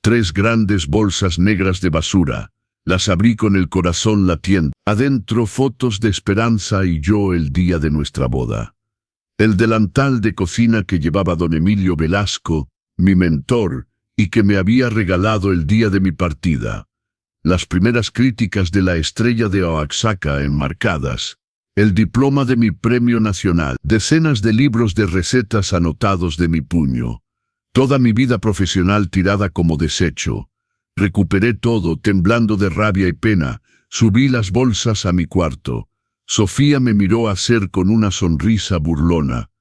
3 grandes bolsas negras de basura. Las abrí con el corazón latiendo. Adentro fotos de Esperanza y yo el día de nuestra boda. El delantal de cocina que llevaba don Emilio Velasco, mi mentor, y que me había regalado el día de mi partida. Las primeras críticas de la Estrella de Oaxaca enmarcadas. El diploma de mi premio nacional. Decenas de libros de recetas anotados de mi puño. Toda mi vida profesional tirada como desecho. Recuperé todo, temblando de rabia y pena. Subí las bolsas a mi cuarto. Sofía me miró hacer con una sonrisa burlona.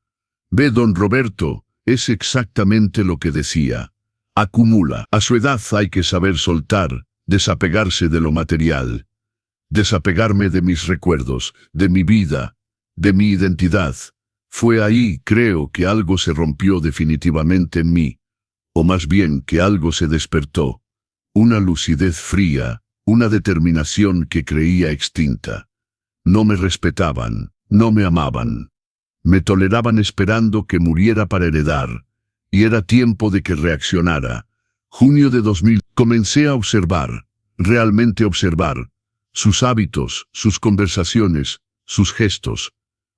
Ve, don Roberto, es exactamente lo que decía. Acumula. A su edad hay que saber soltar, desapegarse de lo material, desapegarme de mis recuerdos, de mi vida, de mi identidad. Fue ahí, creo, que algo se rompió definitivamente en mí, o más bien que algo se despertó. Una lucidez fría, una determinación que creía extinta. No me respetaban, no me amaban. Me toleraban esperando que muriera para heredar, y era tiempo de que reaccionara. Junio de 2000, comencé a observar, realmente observar, sus hábitos, sus conversaciones, sus gestos.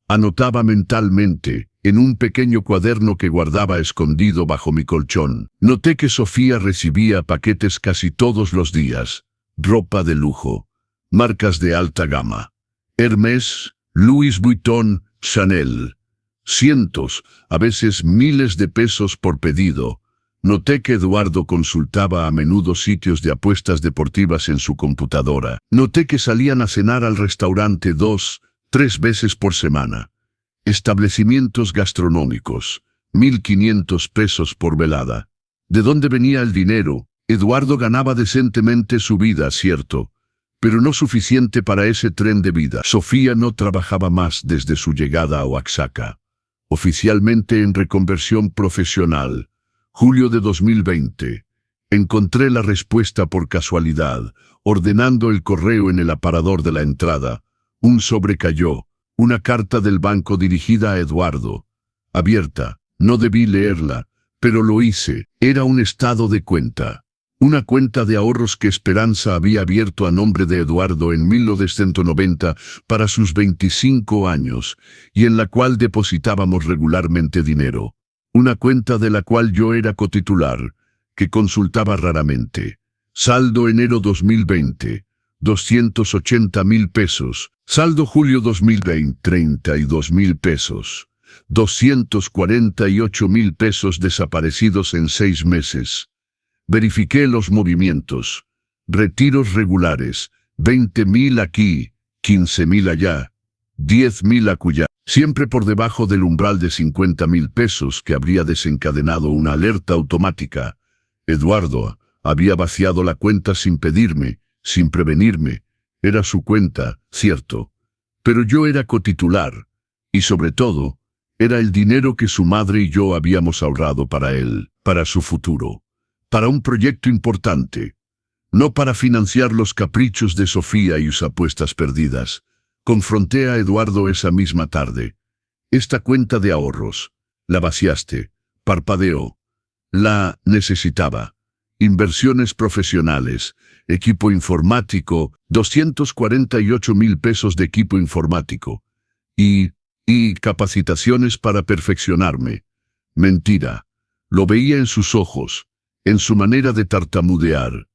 Anotaba mentalmente, en un pequeño cuaderno que guardaba escondido bajo mi colchón. Noté que Sofía recibía paquetes casi todos los días. Ropa de lujo, marcas de alta gama. Hermès, Louis Vuitton, Chanel. Cientos, a veces miles de pesos por pedido. Noté que Eduardo consultaba a menudo sitios de apuestas deportivas en su computadora. Noté que salían a cenar al restaurante 2, 3 veces por semana. Establecimientos gastronómicos, 1.500 pesos por velada. ¿De dónde venía el dinero? Eduardo ganaba decentemente su vida, cierto, pero no suficiente para ese tren de vida. Sofía no trabajaba más desde su llegada a Oaxaca. Oficialmente en reconversión profesional. Julio de 2020. Encontré la respuesta por casualidad, ordenando el correo en el aparador de la entrada. Un sobre cayó, una carta del banco dirigida a Eduardo. Abierta, no debí leerla, pero lo hice. Era un estado de cuenta. Una cuenta de ahorros que Esperanza había abierto a nombre de Eduardo en 1990 para sus 25 años, y en la cual depositábamos regularmente dinero. Una cuenta de la cual yo era cotitular, que consultaba raramente. Saldo enero 2020, 280,000 pesos. Saldo julio 2020, 32,000 pesos. 248,000 pesos desaparecidos en 6 meses. Verifiqué los movimientos. Retiros regulares, 20,000 aquí, 15,000 allá, 10,000 acullá. Siempre por debajo del umbral de 50,000 pesos que habría desencadenado una alerta automática. Eduardo había vaciado la cuenta sin pedirme, sin prevenirme. Era su cuenta, cierto. Pero yo era cotitular, y sobre todo, era el dinero que su madre y yo habíamos ahorrado para él, para su futuro. Para un proyecto importante, no para financiar los caprichos de Sofía y sus apuestas perdidas. Confronté a Eduardo esa misma tarde. Esta cuenta de ahorros, la vaciaste, parpadeó. La necesitaba. Inversiones profesionales, equipo informático, 248,000 pesos de equipo informático. Y capacitaciones para perfeccionarme. Mentira. Lo veía en sus ojos. En su manera de tartamudear.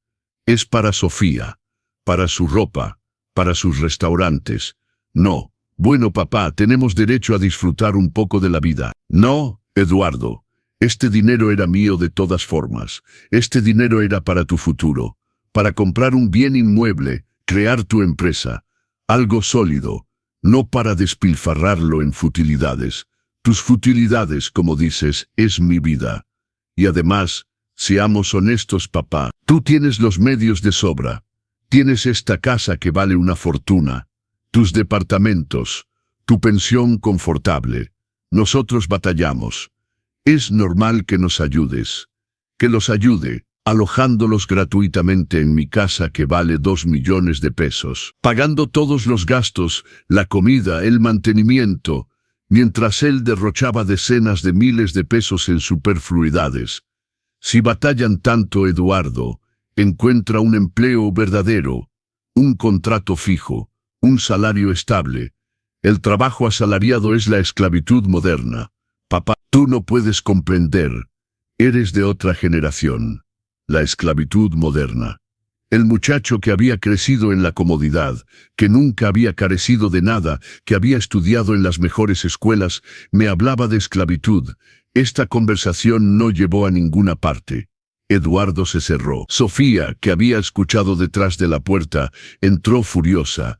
Es para Sofía, para su ropa, para sus restaurantes. No, bueno papá, tenemos derecho a disfrutar un poco de la vida. No, Eduardo, este dinero era mío de todas formas. Este dinero era para tu futuro, para comprar un bien inmueble, crear tu empresa, algo sólido, no para despilfarrarlo en futilidades. Tus futilidades, como dices, es mi vida. Y además, seamos honestos, papá, tú tienes los medios de sobra. Tienes esta casa que vale una fortuna, tus departamentos, tu pensión confortable. Nosotros batallamos. Es normal que nos ayudes. Que los ayude, alojándolos gratuitamente en mi casa que vale 2 millones de pesos, pagando todos los gastos, la comida, el mantenimiento, mientras él derrochaba decenas de miles de pesos en superfluidades. Si batallan tanto, Eduardo, encuentra un empleo verdadero, un contrato fijo, un salario estable. El trabajo asalariado es la esclavitud moderna. Papá, tú no puedes comprender. Eres de otra generación. La esclavitud moderna. El muchacho que había crecido en la comodidad, que nunca había carecido de nada, que había estudiado en las mejores escuelas, me hablaba de esclavitud. Esta conversación no llevó a ninguna parte. Eduardo se cerró. Sofía, que había escuchado detrás de la puerta, entró furiosa.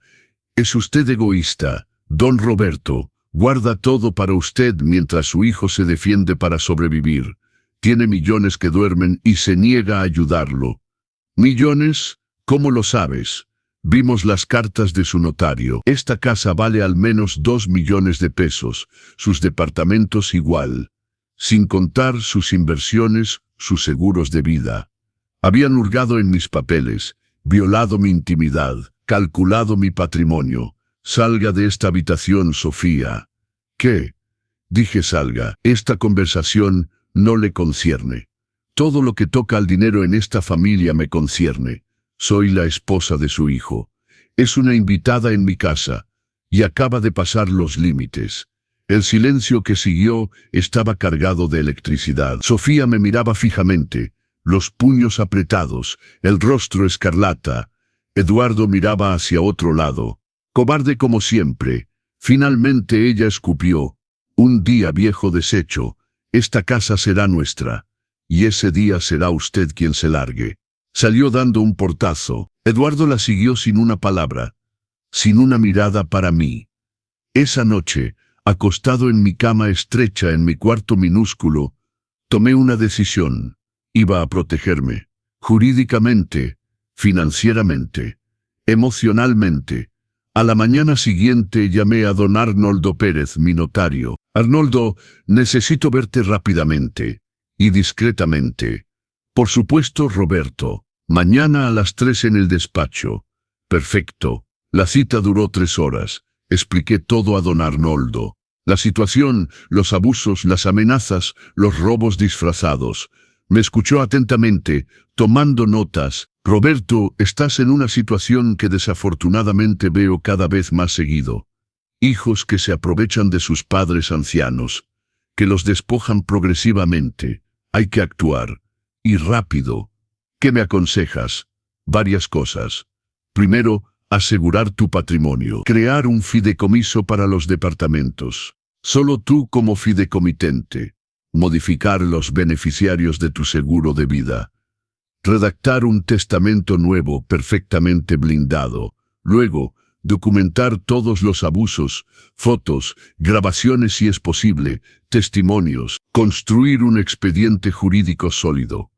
«Es usted egoísta, don Roberto. Guarda todo para usted mientras su hijo se defiende para sobrevivir. Tiene millones que duermen y se niega a ayudarlo». «¿Millones? ¿Cómo lo sabes? Vimos las cartas de su notario. Esta casa vale al menos 2 millones de pesos, sus departamentos igual, sin contar sus inversiones, sus seguros de vida. Habían hurgado en mis papeles, violado mi intimidad, calculado mi patrimonio. Salga de esta habitación, Sofía. ¿Qué? Dije salga. Esta conversación no le concierne. Todo lo que toca al dinero en esta familia me concierne. Soy la esposa de su hijo. Es una invitada en mi casa, y acaba de pasar los límites. El silencio que siguió estaba cargado de electricidad. Sofía me miraba fijamente, los puños apretados, el rostro escarlata. Eduardo miraba hacia otro lado, cobarde como siempre. Finalmente ella escupió: un día, viejo desecho, esta casa será nuestra, y ese día será usted quien se largue. Salió dando un portazo. Eduardo la siguió sin una palabra, sin una mirada para mí. Esa noche, acostado en mi cama estrecha en mi cuarto minúsculo, tomé una decisión. Iba a protegerme, jurídicamente, financieramente, emocionalmente. A la mañana siguiente llamé a don Arnoldo Pérez, mi notario. Arnoldo, necesito verte rápidamente y discretamente. Por supuesto, Roberto. Mañana a las 3 en el despacho. Perfecto. La cita duró 3 horas. Expliqué todo a don Arnoldo. La situación, los abusos, las amenazas, los robos disfrazados. Me escuchó atentamente, tomando notas. Roberto, estás en una situación que desafortunadamente veo cada vez más seguido. Hijos que se aprovechan de sus padres ancianos, que los despojan progresivamente. Hay que actuar. Y rápido. ¿Qué me aconsejas? Varias cosas. Primero, asegurar tu patrimonio. Crear un fideicomiso para los departamentos. Solo tú como fideicomitente. Modificar los beneficiarios de tu seguro de vida. Redactar un testamento nuevo, perfectamente blindado. Luego, documentar todos los abusos, fotos, grabaciones si es posible, testimonios. Construir un expediente jurídico sólido.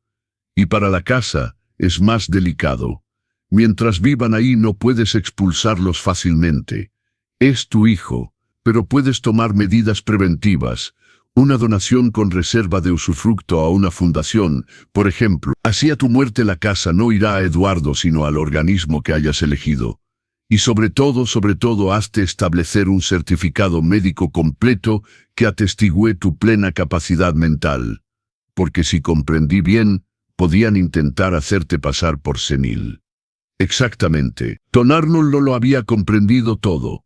Y para la casa, es más delicado. Mientras vivan ahí no puedes expulsarlos fácilmente. Es tu hijo, pero puedes tomar medidas preventivas. Una donación con reserva de usufructo a una fundación, por ejemplo. Así a tu muerte la casa no irá a Eduardo sino al organismo que hayas elegido. Y sobre todo, hazte establecer un certificado médico completo que atestigüe tu plena capacidad mental. Porque si comprendí bien, podían intentar hacerte pasar por senil. Exactamente. Don Arnoldo lo había comprendido todo.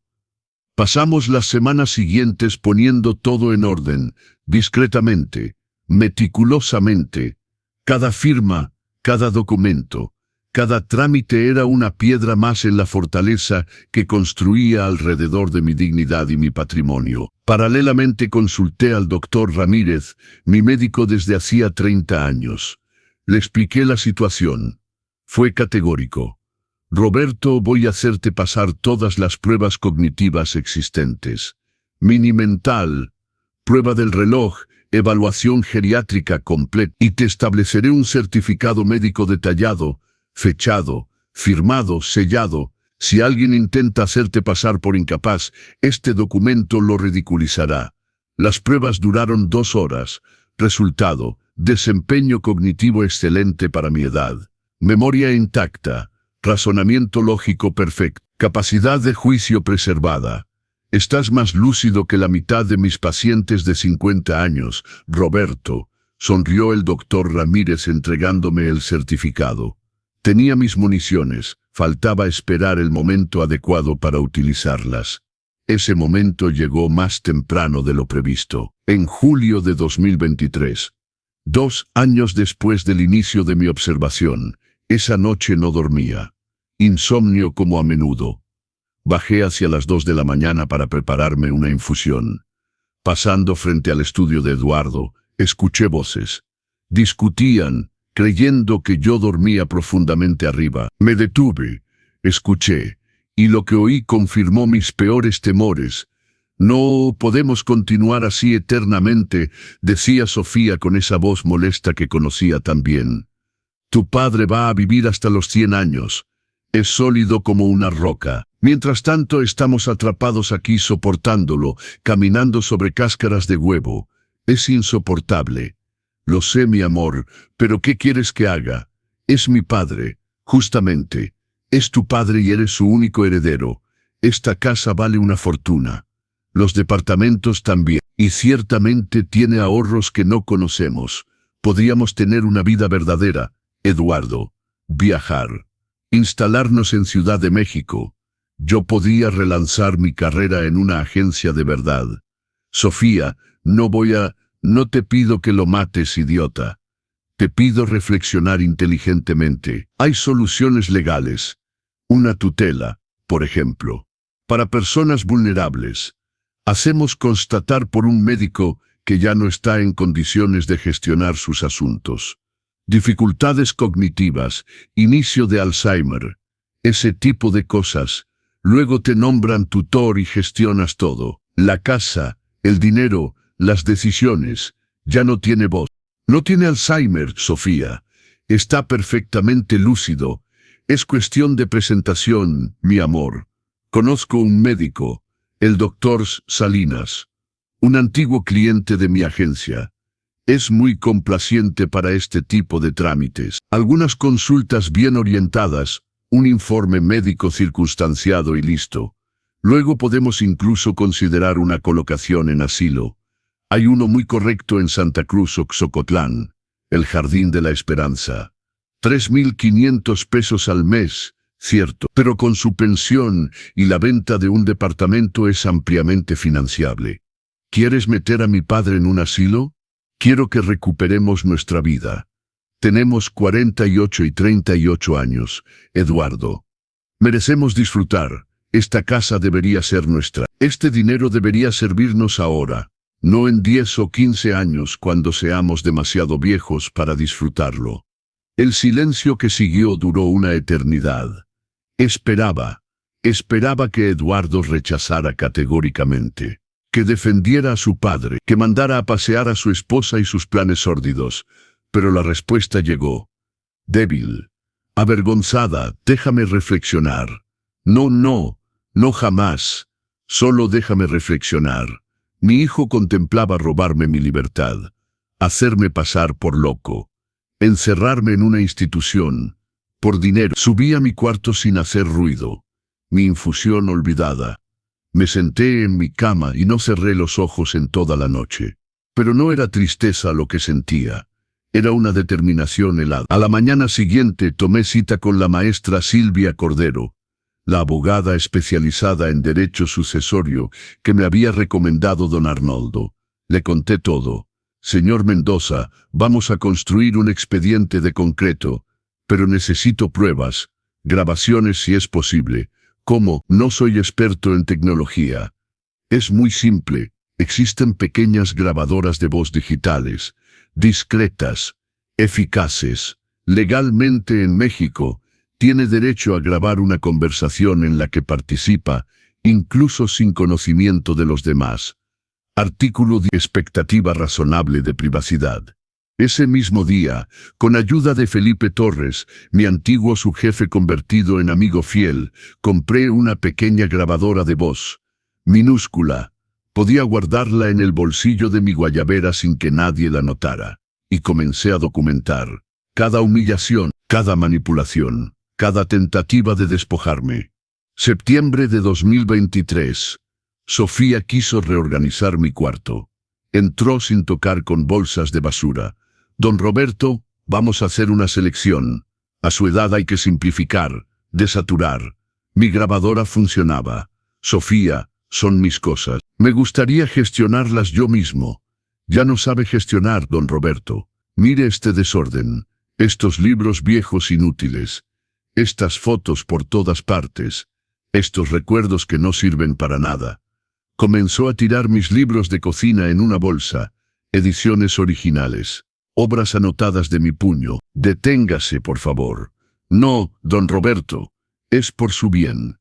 Pasamos las semanas siguientes poniendo todo en orden, discretamente, meticulosamente. Cada firma, cada documento, cada trámite era una piedra más en la fortaleza que construía alrededor de mi dignidad y mi patrimonio. Paralelamente consulté al doctor Ramírez, mi médico desde hacía 30 años. Le expliqué la situación. Fue categórico. Roberto, voy a hacerte pasar todas las pruebas cognitivas existentes. Mini mental, prueba del reloj, evaluación geriátrica completa, y te estableceré un certificado médico detallado, fechado, firmado, sellado. Si alguien intenta hacerte pasar por incapaz, este documento lo ridiculizará. Las pruebas duraron 2 horas. Resultado: desempeño cognitivo excelente para mi edad. Memoria intacta. Razonamiento lógico perfecto. Capacidad de juicio preservada. Estás más lúcido que la mitad de mis pacientes de 50 años, Roberto, sonrió el doctor Ramírez entregándome el certificado. Tenía mis municiones, faltaba esperar el momento adecuado para utilizarlas. Ese momento llegó más temprano de lo previsto, en julio de 2023. 2 años después del inicio de mi observación. Esa noche no dormía. Insomnio como a menudo. Bajé hacia las 2 de la mañana para prepararme una infusión. Pasando frente al estudio de Eduardo, escuché voces. Discutían, creyendo que yo dormía profundamente arriba. Me detuve, escuché, y lo que oí confirmó mis peores temores. No podemos continuar así eternamente, decía Sofía con esa voz molesta que conocía tan bien. Tu padre va a vivir hasta los 100 años. Es sólido como una roca. Mientras tanto estamos atrapados aquí soportándolo, caminando sobre cáscaras de huevo. Es insoportable. Lo sé, mi amor, pero ¿qué quieres que haga? Es mi padre, justamente. Es tu padre y eres su único heredero. Esta casa vale una fortuna. Los departamentos también. Y ciertamente tiene ahorros que no conocemos. Podríamos tener una vida verdadera, Eduardo. Viajar. Instalarnos en Ciudad de México. Yo podría relanzar mi carrera en una agencia de verdad. Sofía, no te pido que lo mates, idiota. Te pido reflexionar inteligentemente. Hay soluciones legales. Una tutela, por ejemplo. Para personas vulnerables. Hacemos constatar por un médico que ya no está en condiciones de gestionar sus asuntos. Dificultades cognitivas, inicio de Alzheimer, ese tipo de cosas. Luego te nombran tutor y gestionas todo. La casa, el dinero, las decisiones. Ya no tiene voz. No tiene Alzheimer, Sofía. Está perfectamente lúcido. Es cuestión de presentación, mi amor. Conozco un médico, el doctor Salinas, un antiguo cliente de mi agencia. Es muy complaciente para este tipo de trámites. Algunas consultas bien orientadas, un informe médico circunstanciado y listo. Luego podemos incluso considerar una colocación en asilo. Hay uno muy correcto en Santa Cruz, Oxocotlán, el Jardín de la Esperanza. 3,500 pesos al mes, cierto, pero con su pensión y la venta de un departamento es ampliamente financiable. ¿Quieres meter a mi padre en un asilo? Quiero que recuperemos nuestra vida. Tenemos 48 y 38 años, Eduardo. Merecemos disfrutar. Esta casa debería ser nuestra. Este dinero debería servirnos ahora, no en 10 o 15 años cuando seamos demasiado viejos para disfrutarlo. El silencio que siguió duró una eternidad. Esperaba que Eduardo rechazara categóricamente, que defendiera a su padre, que mandara a pasear a su esposa y sus planes sórdidos. Pero la respuesta llegó. Débil, avergonzada, déjame reflexionar. No jamás. Solo déjame reflexionar. Mi hijo contemplaba robarme mi libertad, hacerme pasar por loco, encerrarme en una institución, por dinero. Subí a mi cuarto sin hacer ruido, mi infusión olvidada. Me senté en mi cama y no cerré los ojos en toda la noche. Pero no era tristeza lo que sentía. Era una determinación helada. A la mañana siguiente tomé cita con la maestra Silvia Cordero, la abogada especializada en derecho sucesorio que me había recomendado don Arnoldo. Le conté todo. Señor Mendoza, vamos a construir un expediente de concreto, pero necesito pruebas, grabaciones si es posible. ¿Cómo? No soy experto en tecnología. Es muy simple. Existen pequeñas grabadoras de voz digitales, discretas, eficaces. Legalmente en México, tiene derecho a grabar una conversación en la que participa, incluso sin conocimiento de los demás. Artículo de expectativa razonable de privacidad. Ese mismo día, con ayuda de Felipe Torres, mi antiguo subjefe convertido en amigo fiel, compré una pequeña grabadora de voz, minúscula. Podía guardarla en el bolsillo de mi guayabera sin que nadie la notara. Y comencé a documentar cada humillación, cada manipulación, cada tentativa de despojarme. Septiembre de 2023. Sofía quiso reorganizar mi cuarto. Entró sin tocar con bolsas de basura. Don Roberto, vamos a hacer una selección. A su edad hay que simplificar, desaturar. Mi grabadora funcionaba. Sofía, son mis cosas. Me gustaría gestionarlas yo mismo. Ya no sabe gestionar, don Roberto. Mire este desorden. Estos libros viejos inútiles. Estas fotos por todas partes. Estos recuerdos que no sirven para nada. Comenzó a tirar mis libros de cocina en una bolsa. Ediciones originales. Obras anotadas de mi puño. Deténgase, por favor. No, don Roberto. Es por su bien.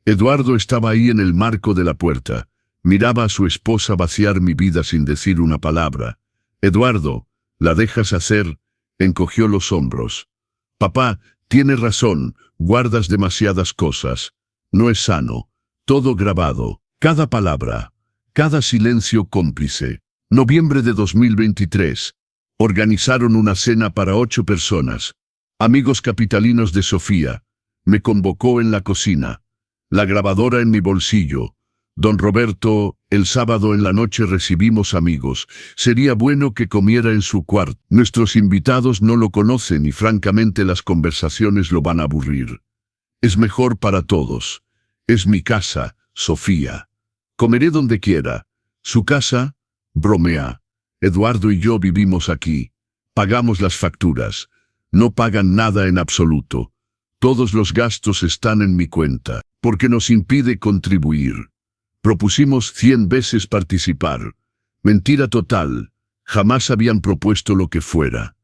Eduardo estaba ahí en el marco de la puerta. Miraba a su esposa vaciar mi vida sin decir una palabra. Eduardo, ¿la dejas hacer? Encogió los hombros. Papá, Tiene razón, guardas demasiadas cosas. No es sano. Todo grabado. Cada palabra. Cada silencio cómplice. Noviembre de 2023. Organizaron una cena para 8 personas. Amigos capitalinos de Sofía. Me convocó en la cocina. La grabadora en mi bolsillo. Don Roberto, el sábado en la noche recibimos amigos. Sería bueno que comiera en su cuarto. Nuestros invitados no lo conocen y francamente las conversaciones lo van a aburrir. Es mejor para todos. Es mi casa, Sofía. Comeré donde quiera. ¿Su casa? Bromea. Eduardo y yo vivimos aquí. Pagamos las facturas. No pagan nada en absoluto. Todos los gastos están en mi cuenta, porque nos impide contribuir. Propusimos 100 veces participar. Mentira total. Jamás habían propuesto lo que fuera.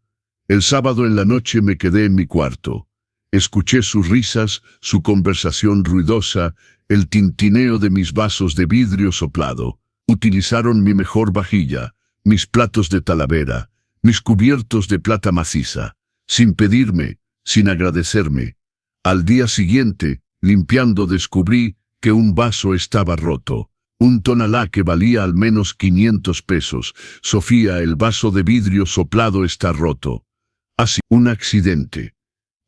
El sábado en la noche me quedé en mi cuarto. Escuché sus risas, su conversación ruidosa, el tintineo de mis vasos de vidrio soplado. Utilizaron mi mejor vajilla, mis platos de talavera, mis cubiertos de plata maciza, sin pedirme, sin agradecerme. Al día siguiente, limpiando, descubrí que un vaso estaba roto. Un tonalá que valía al menos 500 pesos. Sofía, el vaso de vidrio soplado está roto. Así, un accidente.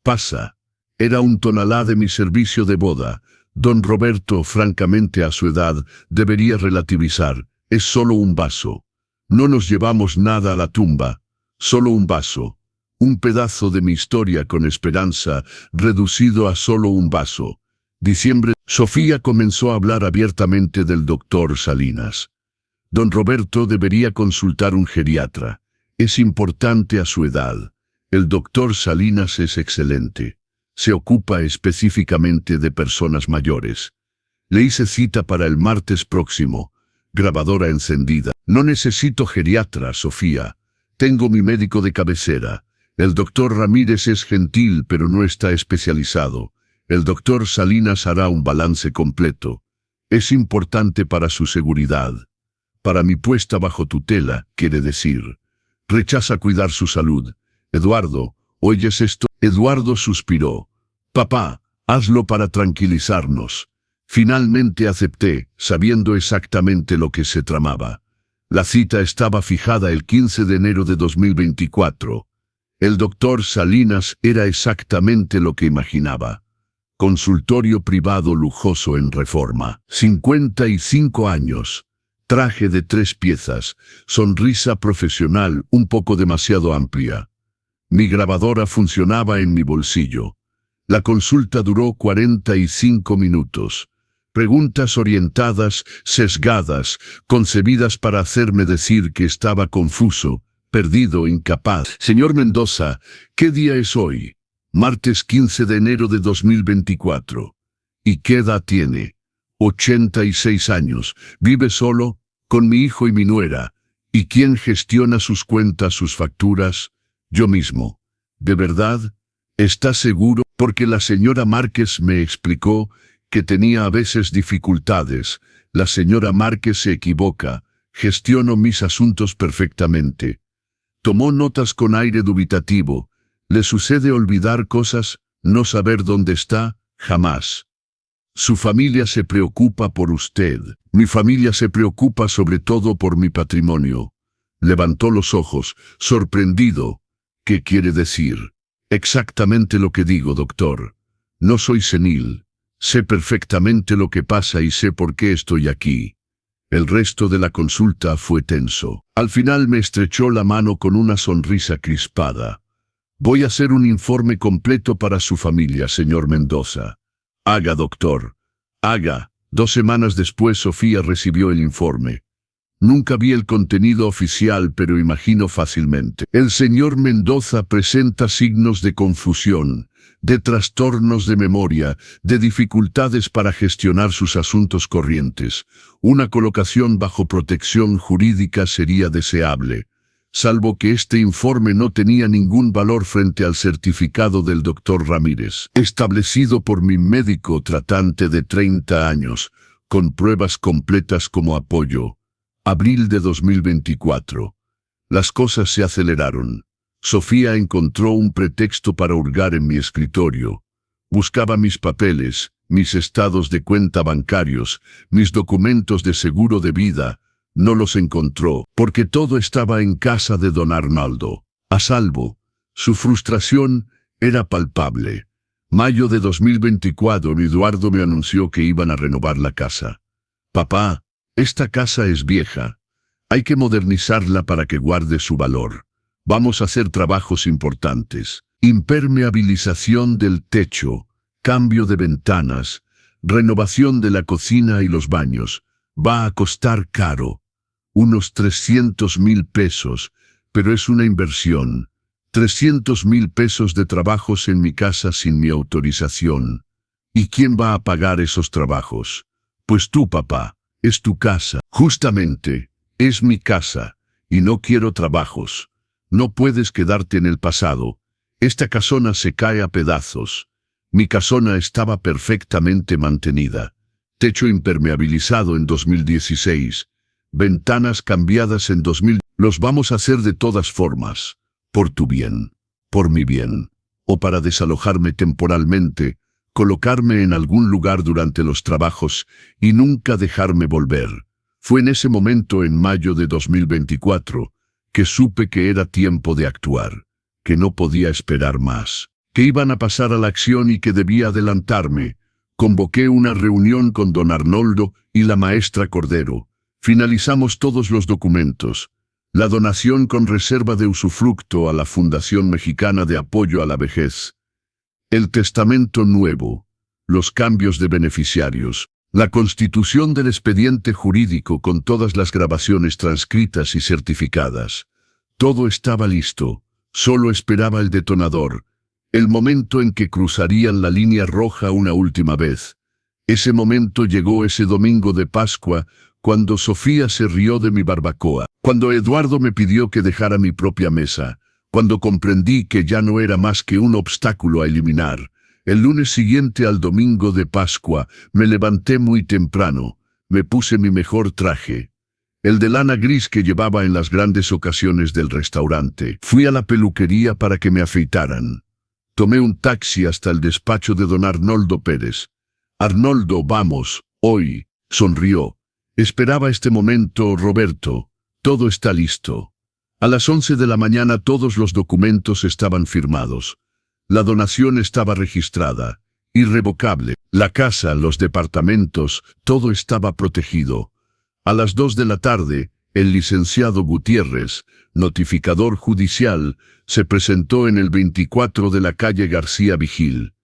Pasa. Era un tonalá de mi servicio de boda. Don Roberto, francamente a su edad, debería relativizar. Es solo un vaso. No nos llevamos nada a la tumba. Solo un vaso. Un pedazo de mi historia con esperanza, reducido a solo un vaso. Diciembre. Sofía comenzó a hablar abiertamente del doctor Salinas. Don Roberto debería consultar un geriatra. Es importante a su edad. El doctor Salinas es excelente. Se ocupa específicamente de personas mayores. Le hice cita para el martes próximo. Grabadora encendida. No necesito geriatra, Sofía. Tengo mi médico de cabecera. El doctor Ramírez es gentil, pero no está especializado. El doctor Salinas hará un balance completo. Es importante para su seguridad. Para mi puesta bajo tutela, quiere decir. Rechaza cuidar su salud. Eduardo, ¿oyes esto? Eduardo suspiró. Papá, hazlo para tranquilizarnos. Finalmente acepté, sabiendo exactamente lo que se tramaba. La cita estaba fijada el 15 de enero de 2024. El doctor Salinas era exactamente lo que imaginaba. Consultorio privado lujoso en Reforma. 55 años. Traje de 3 piezas. Sonrisa profesional un poco demasiado amplia. Mi grabadora funcionaba en mi bolsillo. La consulta duró 45 minutos. Preguntas orientadas, sesgadas, concebidas para hacerme decir que estaba confuso, perdido, incapaz. Señor Mendoza, ¿qué día es hoy? Martes 15 de enero de 2024. ¿Y qué edad tiene? 86 años. ¿Vive solo? Con mi hijo y mi nuera. ¿Y quién gestiona sus cuentas, sus facturas? Yo mismo. ¿De verdad? ¿Está seguro? Porque la señora Márquez me explicó que tenía a veces dificultades. La señora Márquez se equivoca. Gestiono mis asuntos perfectamente. Tomó notas con aire dubitativo. ¿Le sucede olvidar cosas, no saber dónde está? Jamás. Su familia se preocupa por usted. Mi familia se preocupa sobre todo por mi patrimonio. Levantó los ojos, sorprendido. ¿Qué quiere decir? Exactamente lo que digo, doctor. No soy senil. Sé perfectamente lo que pasa y sé por qué estoy aquí. El resto de la consulta fue tenso. Al final me estrechó la mano con una sonrisa crispada. Voy a hacer un informe completo para su familia, señor Mendoza. Haga, doctor. Haga. 2 semanas después Sofía recibió el informe. Nunca vi el contenido oficial, pero imagino fácilmente. El señor Mendoza presenta signos de confusión, de trastornos de memoria, de dificultades para gestionar sus asuntos corrientes. Una colocación bajo protección jurídica sería deseable, salvo que este informe no tenía ningún valor frente al certificado del doctor Ramírez, establecido por mi médico tratante de 30 años, con pruebas completas como apoyo. Abril de 2024. Las cosas se aceleraron. Sofía encontró un pretexto para hurgar en mi escritorio. Buscaba mis papeles, mis estados de cuenta bancarios, mis documentos de seguro de vida. No los encontró, porque todo estaba en casa de don Arnoldo, a salvo. Su frustración era palpable. Mayo de 2024, Eduardo me anunció que iban a renovar la casa. Papá, esta casa es vieja. Hay que modernizarla para que guarde su valor. Vamos a hacer trabajos importantes. Impermeabilización del techo, cambio de ventanas, renovación de la cocina y los baños. Va a costar caro. Unos 300,000 pesos, pero es una inversión. 300,000 pesos de trabajos en mi casa sin mi autorización. ¿Y quién va a pagar esos trabajos? Pues tú, papá. Es tu casa. Justamente, es mi casa, y no quiero trabajos. No puedes quedarte en el pasado. Esta casona se cae a pedazos. Mi casona estaba perfectamente mantenida. Techo impermeabilizado en 2016. Ventanas cambiadas en 2000. Los vamos a hacer de todas formas. Por tu bien. Por mi bien. O para desalojarme temporalmente, colocarme en algún lugar durante los trabajos y nunca dejarme volver. Fue en ese momento, en mayo de 2024, que supe que era tiempo de actuar, que no podía esperar más, que iban a pasar a la acción y que debía adelantarme. Convoqué una reunión con don Arnoldo y la maestra Cordero. Finalizamos todos los documentos. La donación con reserva de usufructo a la Fundación Mexicana de Apoyo a la Vejez. El testamento nuevo. Los cambios de beneficiarios. La constitución del expediente jurídico con todas las grabaciones transcritas y certificadas. Todo estaba listo. Solo esperaba el detonador. El momento en que cruzarían la línea roja una última vez. Ese momento llegó ese domingo de Pascua, cuando Sofía se rió de mi barbacoa, cuando Eduardo me pidió que dejara mi propia mesa, cuando comprendí que ya no era más que un obstáculo a eliminar. El lunes siguiente al domingo de Pascua, me levanté muy temprano, me puse mi mejor traje, el de lana gris que llevaba en las grandes ocasiones del restaurante. Fui a la peluquería para que me afeitaran. Tomé un taxi hasta el despacho de don Arnoldo Pérez. Arnoldo, vamos, hoy, sonrió. Esperaba este momento, Roberto. Todo está listo. A las 11 de la mañana todos los documentos estaban firmados. La donación estaba registrada, irrevocable. La casa, los departamentos, todo estaba protegido. A las 2 de la tarde, el licenciado Gutiérrez, notificador judicial, se presentó en el 24 de la calle García Vigil.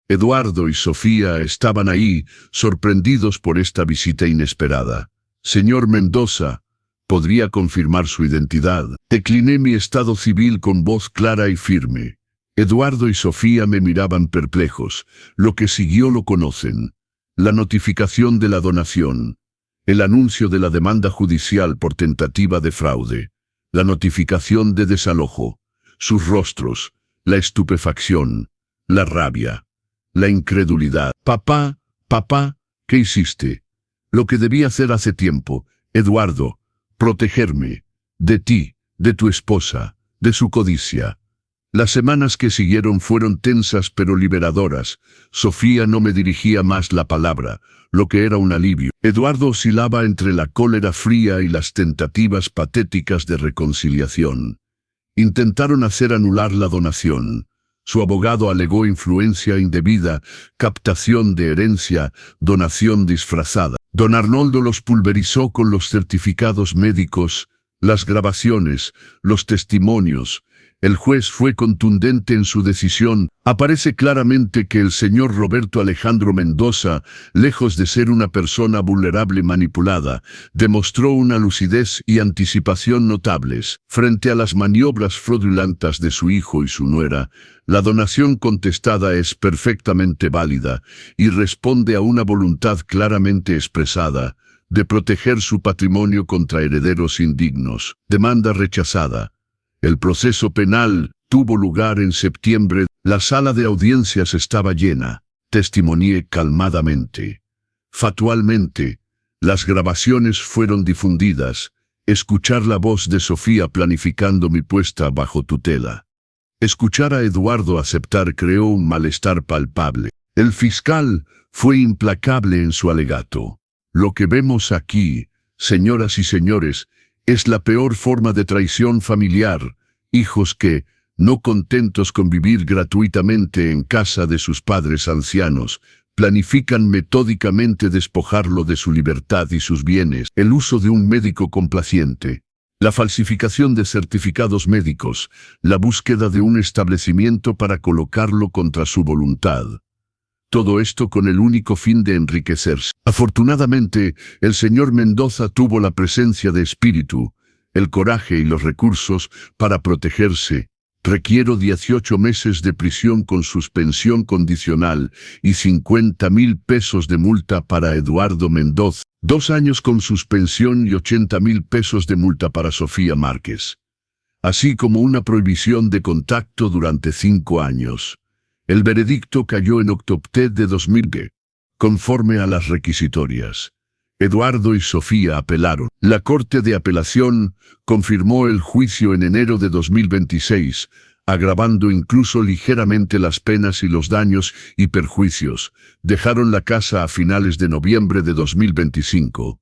Eduardo y Sofía estaban ahí, sorprendidos por esta visita inesperada. Señor Mendoza, ¿podría confirmar su identidad? Decliné mi estado civil con voz clara y firme. Eduardo y Sofía me miraban perplejos. Lo que siguió lo conocen. La notificación de la donación. El anuncio de la demanda judicial por tentativa de fraude. La notificación de desalojo. Sus rostros. La estupefacción. La rabia. La incredulidad. Papá, ¿qué hiciste? Lo que debí hacer hace tiempo, Eduardo. Protegerme. De ti, de tu esposa, de su codicia. Las semanas que siguieron fueron tensas pero liberadoras. Sofía no me dirigía más la palabra, lo que era un alivio. Eduardo oscilaba entre la cólera fría y las tentativas patéticas de reconciliación. Intentaron hacer anular la donación. Su abogado alegó influencia indebida, captación de herencia, donación disfrazada. Don Arnoldo los pulverizó con los certificados médicos, las grabaciones, los testimonios. El juez fue contundente en su decisión. Aparece claramente que el señor Roberto Alejandro Mendoza, lejos de ser una persona vulnerable manipulada, demostró una lucidez y anticipación notables. Frente a las maniobras fraudulentas de su hijo y su nuera, la donación contestada es perfectamente válida y responde a una voluntad claramente expresada de proteger su patrimonio contra herederos indignos. Demanda rechazada. El proceso penal tuvo lugar en septiembre. La sala de audiencias estaba llena. Testimonié calmadamente. Fatualmente, las grabaciones fueron difundidas. Escuchar la voz de Sofía planificando mi puesta bajo tutela. Escuchar a Eduardo aceptar creó un malestar palpable. El fiscal fue implacable en su alegato. Lo que vemos aquí, señoras y señores, es la peor forma de traición familiar. Hijos que, no contentos con vivir gratuitamente en casa de sus padres ancianos, planifican metódicamente despojarlo de su libertad y sus bienes. El uso de un médico complaciente, la falsificación de certificados médicos, la búsqueda de un establecimiento para colocarlo contra su voluntad. Todo esto con el único fin de enriquecerse. Afortunadamente, el señor Mendoza tuvo la presencia de espíritu, el coraje y los recursos para protegerse. Requiero 18 meses de prisión con suspensión condicional y 50,000 pesos de multa para Eduardo Mendoza. 2 años con suspensión y 80,000 pesos de multa para Sofía Márquez. Así como una prohibición de contacto durante 5 años. El veredicto cayó en octubre de 2000, conforme a las requisitorias. Eduardo y Sofía apelaron. La Corte de Apelación confirmó el juicio en enero de 2026, agravando incluso ligeramente las penas y los daños y perjuicios. Dejaron la casa a finales de noviembre de 2025.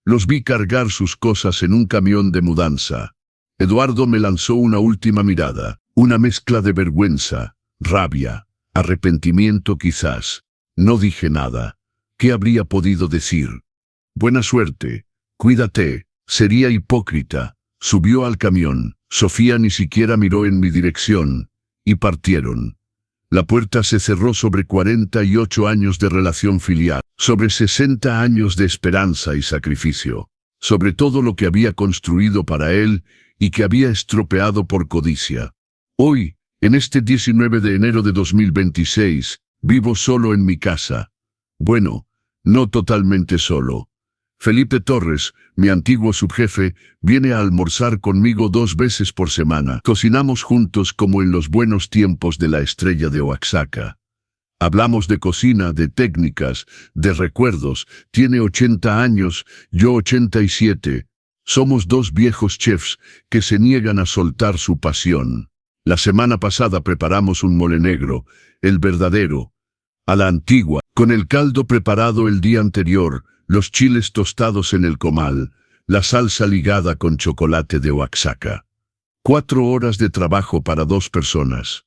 Los vi cargar sus cosas en un camión de mudanza. Eduardo me lanzó una última mirada, una mezcla de vergüenza, rabia, arrepentimiento quizás. No dije nada. ¿Qué habría podido decir? Buena suerte, cuídate, sería hipócrita. Subió al camión, Sofía ni siquiera miró en mi dirección, y partieron. La puerta se cerró sobre 48 años de relación filial, sobre 60 años de esperanza y sacrificio, sobre todo lo que había construido para él y que había estropeado por codicia. Hoy, en este 19 de enero de 2026, vivo solo en mi casa. Bueno, no totalmente solo. Felipe Torres, mi antiguo subjefe, viene a almorzar conmigo 2 veces por semana. Cocinamos juntos como en los buenos tiempos de la Estrella de Oaxaca. Hablamos de cocina, de técnicas, de recuerdos. Tiene 80 años, yo 87. Somos 2 viejos chefs que se niegan a soltar su pasión. La semana pasada preparamos un mole negro, el verdadero, a la antigua, con el caldo preparado el día anterior, los chiles tostados en el comal, la salsa ligada con chocolate de Oaxaca. 4 horas de trabajo para 2 personas.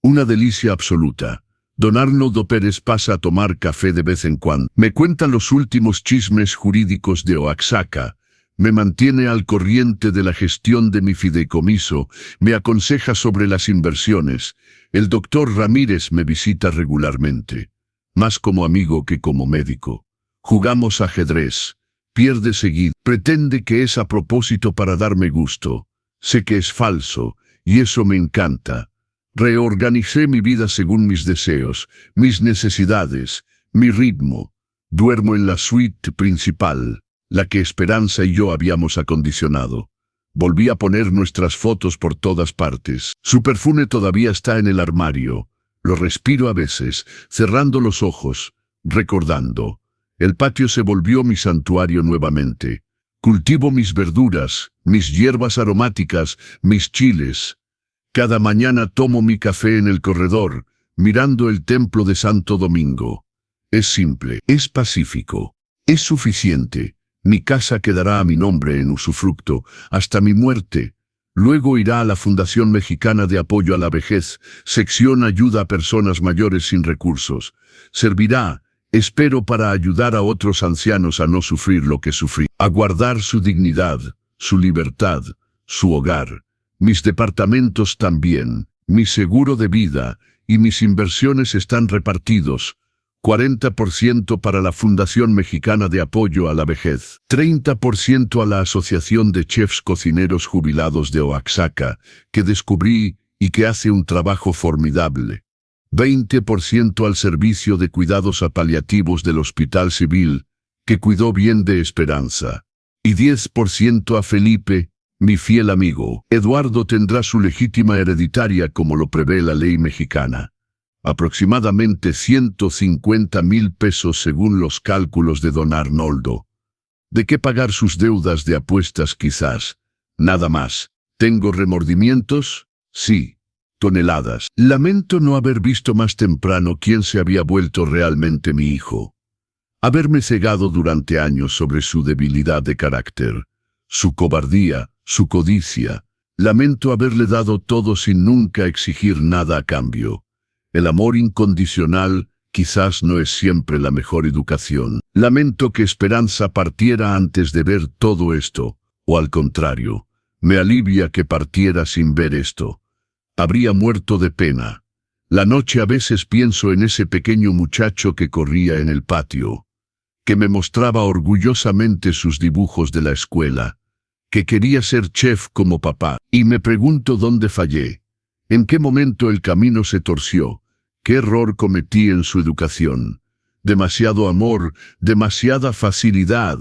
Una delicia absoluta. Don Arnoldo Pérez pasa a tomar café de vez en cuando. Me cuenta los últimos chismes jurídicos de Oaxaca. Me mantiene al corriente de la gestión de mi fideicomiso. Me aconseja sobre las inversiones. El doctor Ramírez me visita regularmente. Más como amigo que como médico. Jugamos ajedrez. Pierde seguido. Pretende que es a propósito para darme gusto. Sé que es falso, y eso me encanta. Reorganicé mi vida según mis deseos, mis necesidades, mi ritmo. Duermo en la suite principal, la que Esperanza y yo habíamos acondicionado. Volví a poner nuestras fotos por todas partes. Su perfume todavía está en el armario. Lo respiro a veces, cerrando los ojos, recordando. El patio se volvió mi santuario nuevamente. Cultivo mis verduras, mis hierbas aromáticas, mis chiles. Cada mañana tomo mi café en el corredor, mirando el templo de Santo Domingo. Es simple, es pacífico, es suficiente. Mi casa quedará a mi nombre en usufructo hasta mi muerte. Luego irá a la Fundación Mexicana de Apoyo a la Vejez, sección Ayuda a Personas Mayores sin Recursos. Servirá, espero, para ayudar a otros ancianos a no sufrir lo que sufrí, a guardar su dignidad, su libertad, su hogar. Mis departamentos también, mi seguro de vida y mis inversiones están repartidos. 40% para la Fundación Mexicana de Apoyo a la Vejez, 30% a la Asociación de Chefs Cocineros Jubilados de Oaxaca, que descubrí y que hace un trabajo formidable. 20% al Servicio de Cuidados Paliativos del Hospital Civil, que cuidó bien de Esperanza. Y 10% a Felipe, mi fiel amigo. Eduardo tendrá su legítima hereditaria como lo prevé la ley mexicana. Aproximadamente 150,000 pesos según los cálculos de don Arnoldo. ¿De qué pagar sus deudas de apuestas quizás? Nada más. ¿Tengo remordimientos? Sí. toneladas. Lamento no haber visto más temprano quién se había vuelto realmente mi hijo. Haberme cegado durante años sobre su debilidad de carácter, su cobardía, su codicia. Lamento haberle dado todo sin nunca exigir nada a cambio. El amor incondicional quizás no es siempre la mejor educación. Lamento que Esperanza partiera antes de ver todo esto, o al contrario, me alivia que partiera sin ver esto. Habría muerto de pena. La noche a veces pienso en ese pequeño muchacho que corría en el patio, que me mostraba orgullosamente sus dibujos de la escuela, que quería ser chef como papá, y me pregunto dónde fallé, en qué momento el camino se torció, qué error cometí en su educación. Demasiado amor, demasiada facilidad,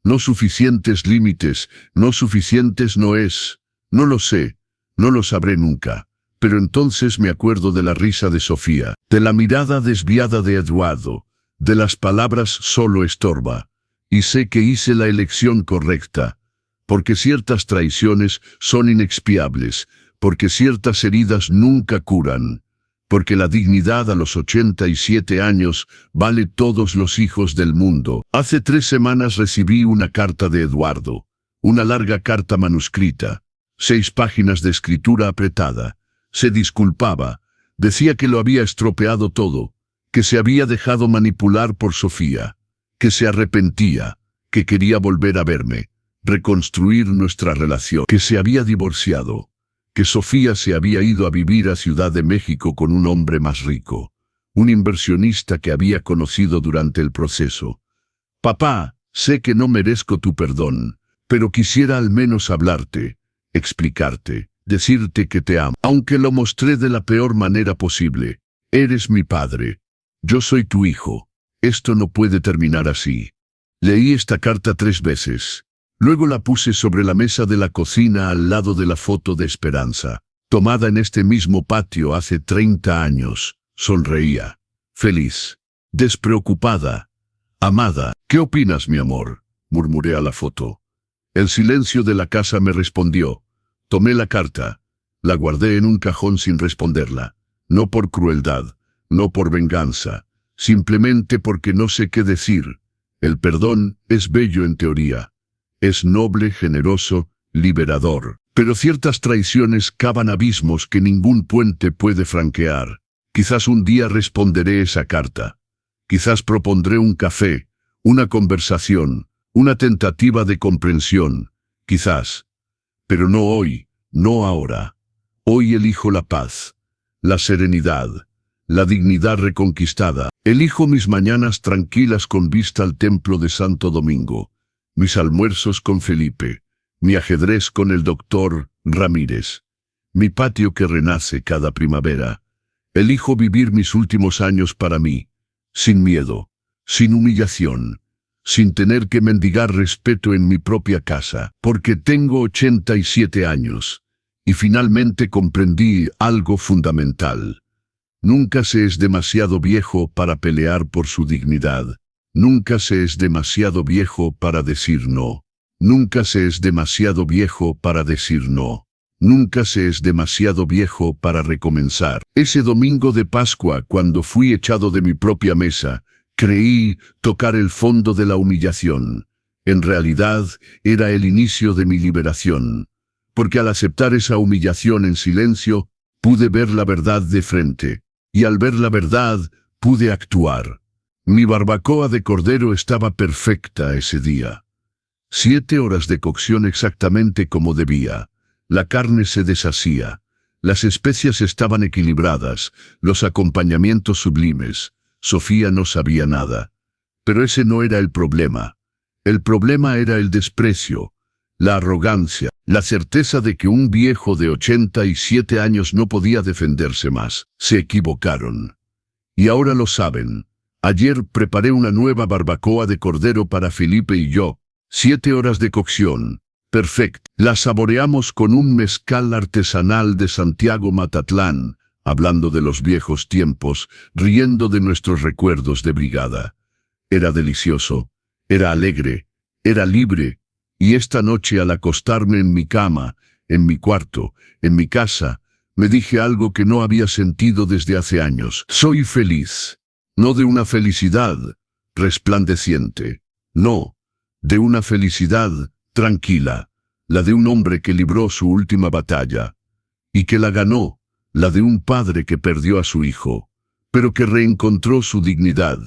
no suficientes límites, no suficientes no es. No lo sé, no lo sabré nunca. Pero entonces me acuerdo de la risa de Sofía, de la mirada desviada de Eduardo, de las palabras solo estorba, y sé que hice la elección correcta, porque ciertas traiciones son inexpiables, porque ciertas heridas nunca curan, porque la dignidad a los 87 años vale todos los hijos del mundo. Hace 3 semanas recibí una carta de Eduardo, una larga carta manuscrita, 6 páginas de escritura apretada. Se disculpaba, decía que lo había estropeado todo, que se había dejado manipular por Sofía, que se arrepentía, que quería volver a verme, reconstruir nuestra relación, que se había divorciado, que Sofía se había ido a vivir a Ciudad de México con un hombre más rico, un inversionista que había conocido durante el proceso. Papá, sé que no merezco tu perdón, pero quisiera al menos hablarte, explicarte, decirte que te amo. Aunque lo mostré de la peor manera posible, eres mi padre. Yo soy tu hijo. Esto no puede terminar así. Leí esta carta 3 veces. Luego la puse sobre la mesa de la cocina al lado de la foto de Esperanza, tomada en este mismo patio hace 30 años. Sonreía, feliz, despreocupada, amada. ¿Qué opinas, mi amor?, murmuré a la foto. El silencio de la casa me respondió. Tomé la carta, la guardé en un cajón sin responderla, no por crueldad, no por venganza, simplemente porque no sé qué decir. El perdón es bello en teoría. Es noble, generoso, liberador. Pero ciertas traiciones cavan abismos que ningún puente puede franquear. Quizás un día responderé esa carta. Quizás propondré un café, una conversación, una tentativa de comprensión. Quizás. Pero no hoy, no ahora. Hoy elijo la paz, la serenidad, la dignidad reconquistada. Elijo mis mañanas tranquilas con vista al templo de Santo Domingo. Mis almuerzos con Felipe, mi ajedrez con el doctor Ramírez, mi patio que renace cada primavera. Elijo vivir mis últimos años para mí, sin miedo, sin humillación, sin tener que mendigar respeto en mi propia casa, porque tengo 87 años, y finalmente comprendí algo fundamental. Nunca se es demasiado viejo para pelear por su dignidad. Nunca se es demasiado viejo para decir no. Nunca se es demasiado viejo para decir no. Nunca se es demasiado viejo para recomenzar. Ese domingo de Pascua, cuando fui echado de mi propia mesa, creí tocar el fondo de la humillación. En realidad, era el inicio de mi liberación. Porque al aceptar esa humillación en silencio, pude ver la verdad de frente. Y al ver la verdad, pude actuar. Mi barbacoa de cordero estaba perfecta ese día. 7 horas de cocción exactamente como debía. La carne se deshacía. Las especias estaban equilibradas, los acompañamientos sublimes. Sofía no sabía nada. Pero ese no era el problema. El problema era el desprecio, la arrogancia, la certeza de que un viejo de 87 años no podía defenderse más. Se equivocaron. Y ahora lo saben. Ayer preparé una nueva barbacoa de cordero para Felipe y yo. 7 horas de cocción. Perfecto. La saboreamos con un mezcal artesanal de Santiago Matatlán, hablando de los viejos tiempos, riendo de nuestros recuerdos de brigada. Era delicioso, era alegre, era libre, y esta noche al acostarme en mi cama, en mi cuarto, en mi casa, Me dije algo que no había sentido desde hace años. Soy feliz. No de una felicidad resplandeciente. No, de una felicidad tranquila. La de un hombre que libró su última batalla. Y que la ganó. La de un padre que perdió a su hijo, pero que reencontró su dignidad.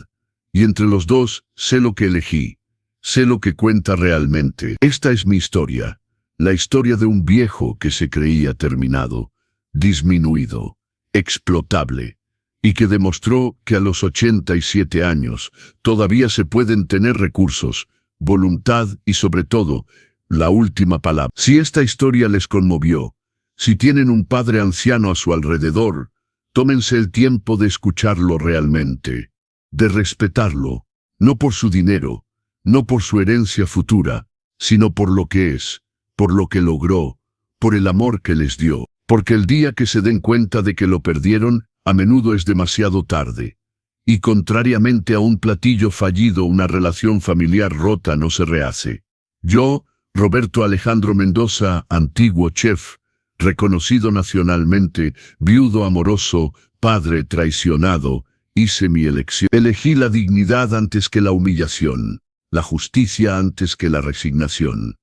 Y entre los dos, sé lo que elegí. Sé lo que cuenta realmente. Esta es mi historia. La historia de un viejo que se creía terminado, disminuido, explotable, y que demostró que a los 87 años todavía se pueden tener recursos, voluntad y sobre todo, la última palabra. Si esta historia les conmovió, si tienen un padre anciano a su alrededor, tómense el tiempo de escucharlo realmente, de respetarlo, no por su dinero, no por su herencia futura, sino por lo que es, por lo que logró, por el amor que les dio. Porque el día que se den cuenta de que lo perdieron, a menudo es demasiado tarde. Y contrariamente a un platillo fallido, una relación familiar rota no se rehace. Yo, Roberto Alejandro Mendoza, antiguo chef, reconocido nacionalmente, viudo amoroso, padre traicionado, hice mi elección. Elegí la dignidad antes que la humillación, la justicia antes que la resignación,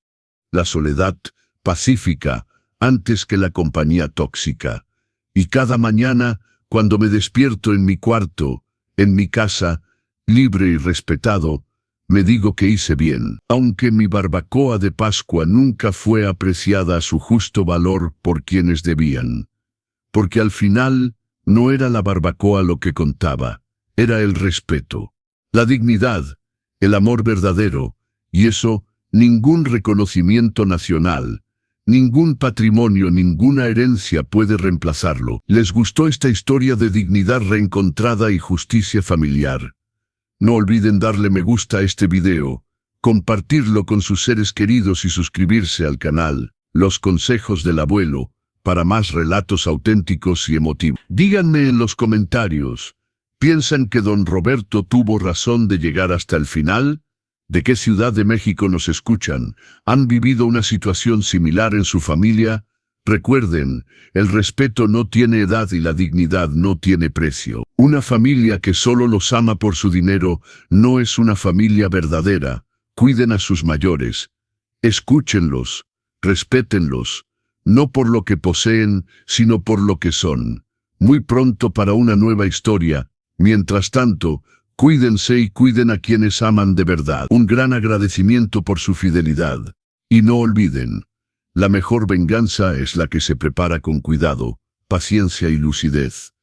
la soledad pacífica antes que la compañía tóxica. Y cada mañana, cuando me despierto en mi cuarto, en mi casa, libre y respetado, me digo que hice bien, aunque mi barbacoa de Pascua nunca fue apreciada a su justo valor por quienes debían. Porque al final, no era la barbacoa lo que contaba, era el respeto, la dignidad, el amor verdadero, y eso, ningún reconocimiento nacional, ningún patrimonio, ninguna herencia puede reemplazarlo. ¿Les gustó esta historia de dignidad reencontrada y justicia familiar? No olviden darle me gusta a este video, compartirlo con sus seres queridos y suscribirse al canal Los Consejos del Abuelo para más relatos auténticos y emotivos. Díganme en los comentarios, ¿piensan que don Roberto tuvo razón de llegar hasta el final? ¿De qué ciudad de México nos escuchan? ¿Han vivido una situación similar en su familia? Recuerden, el respeto no tiene edad y la dignidad no tiene precio. Una familia que solo los ama por su dinero no es una familia verdadera. Cuiden a sus mayores. Escúchenlos, respétenlos, no por lo que poseen, sino por lo que son. Muy pronto para una nueva historia. Mientras tanto, cuídense y cuiden a quienes aman de verdad. Un gran agradecimiento por su fidelidad. Y no olviden, la mejor venganza es la que se prepara con cuidado, paciencia y lucidez.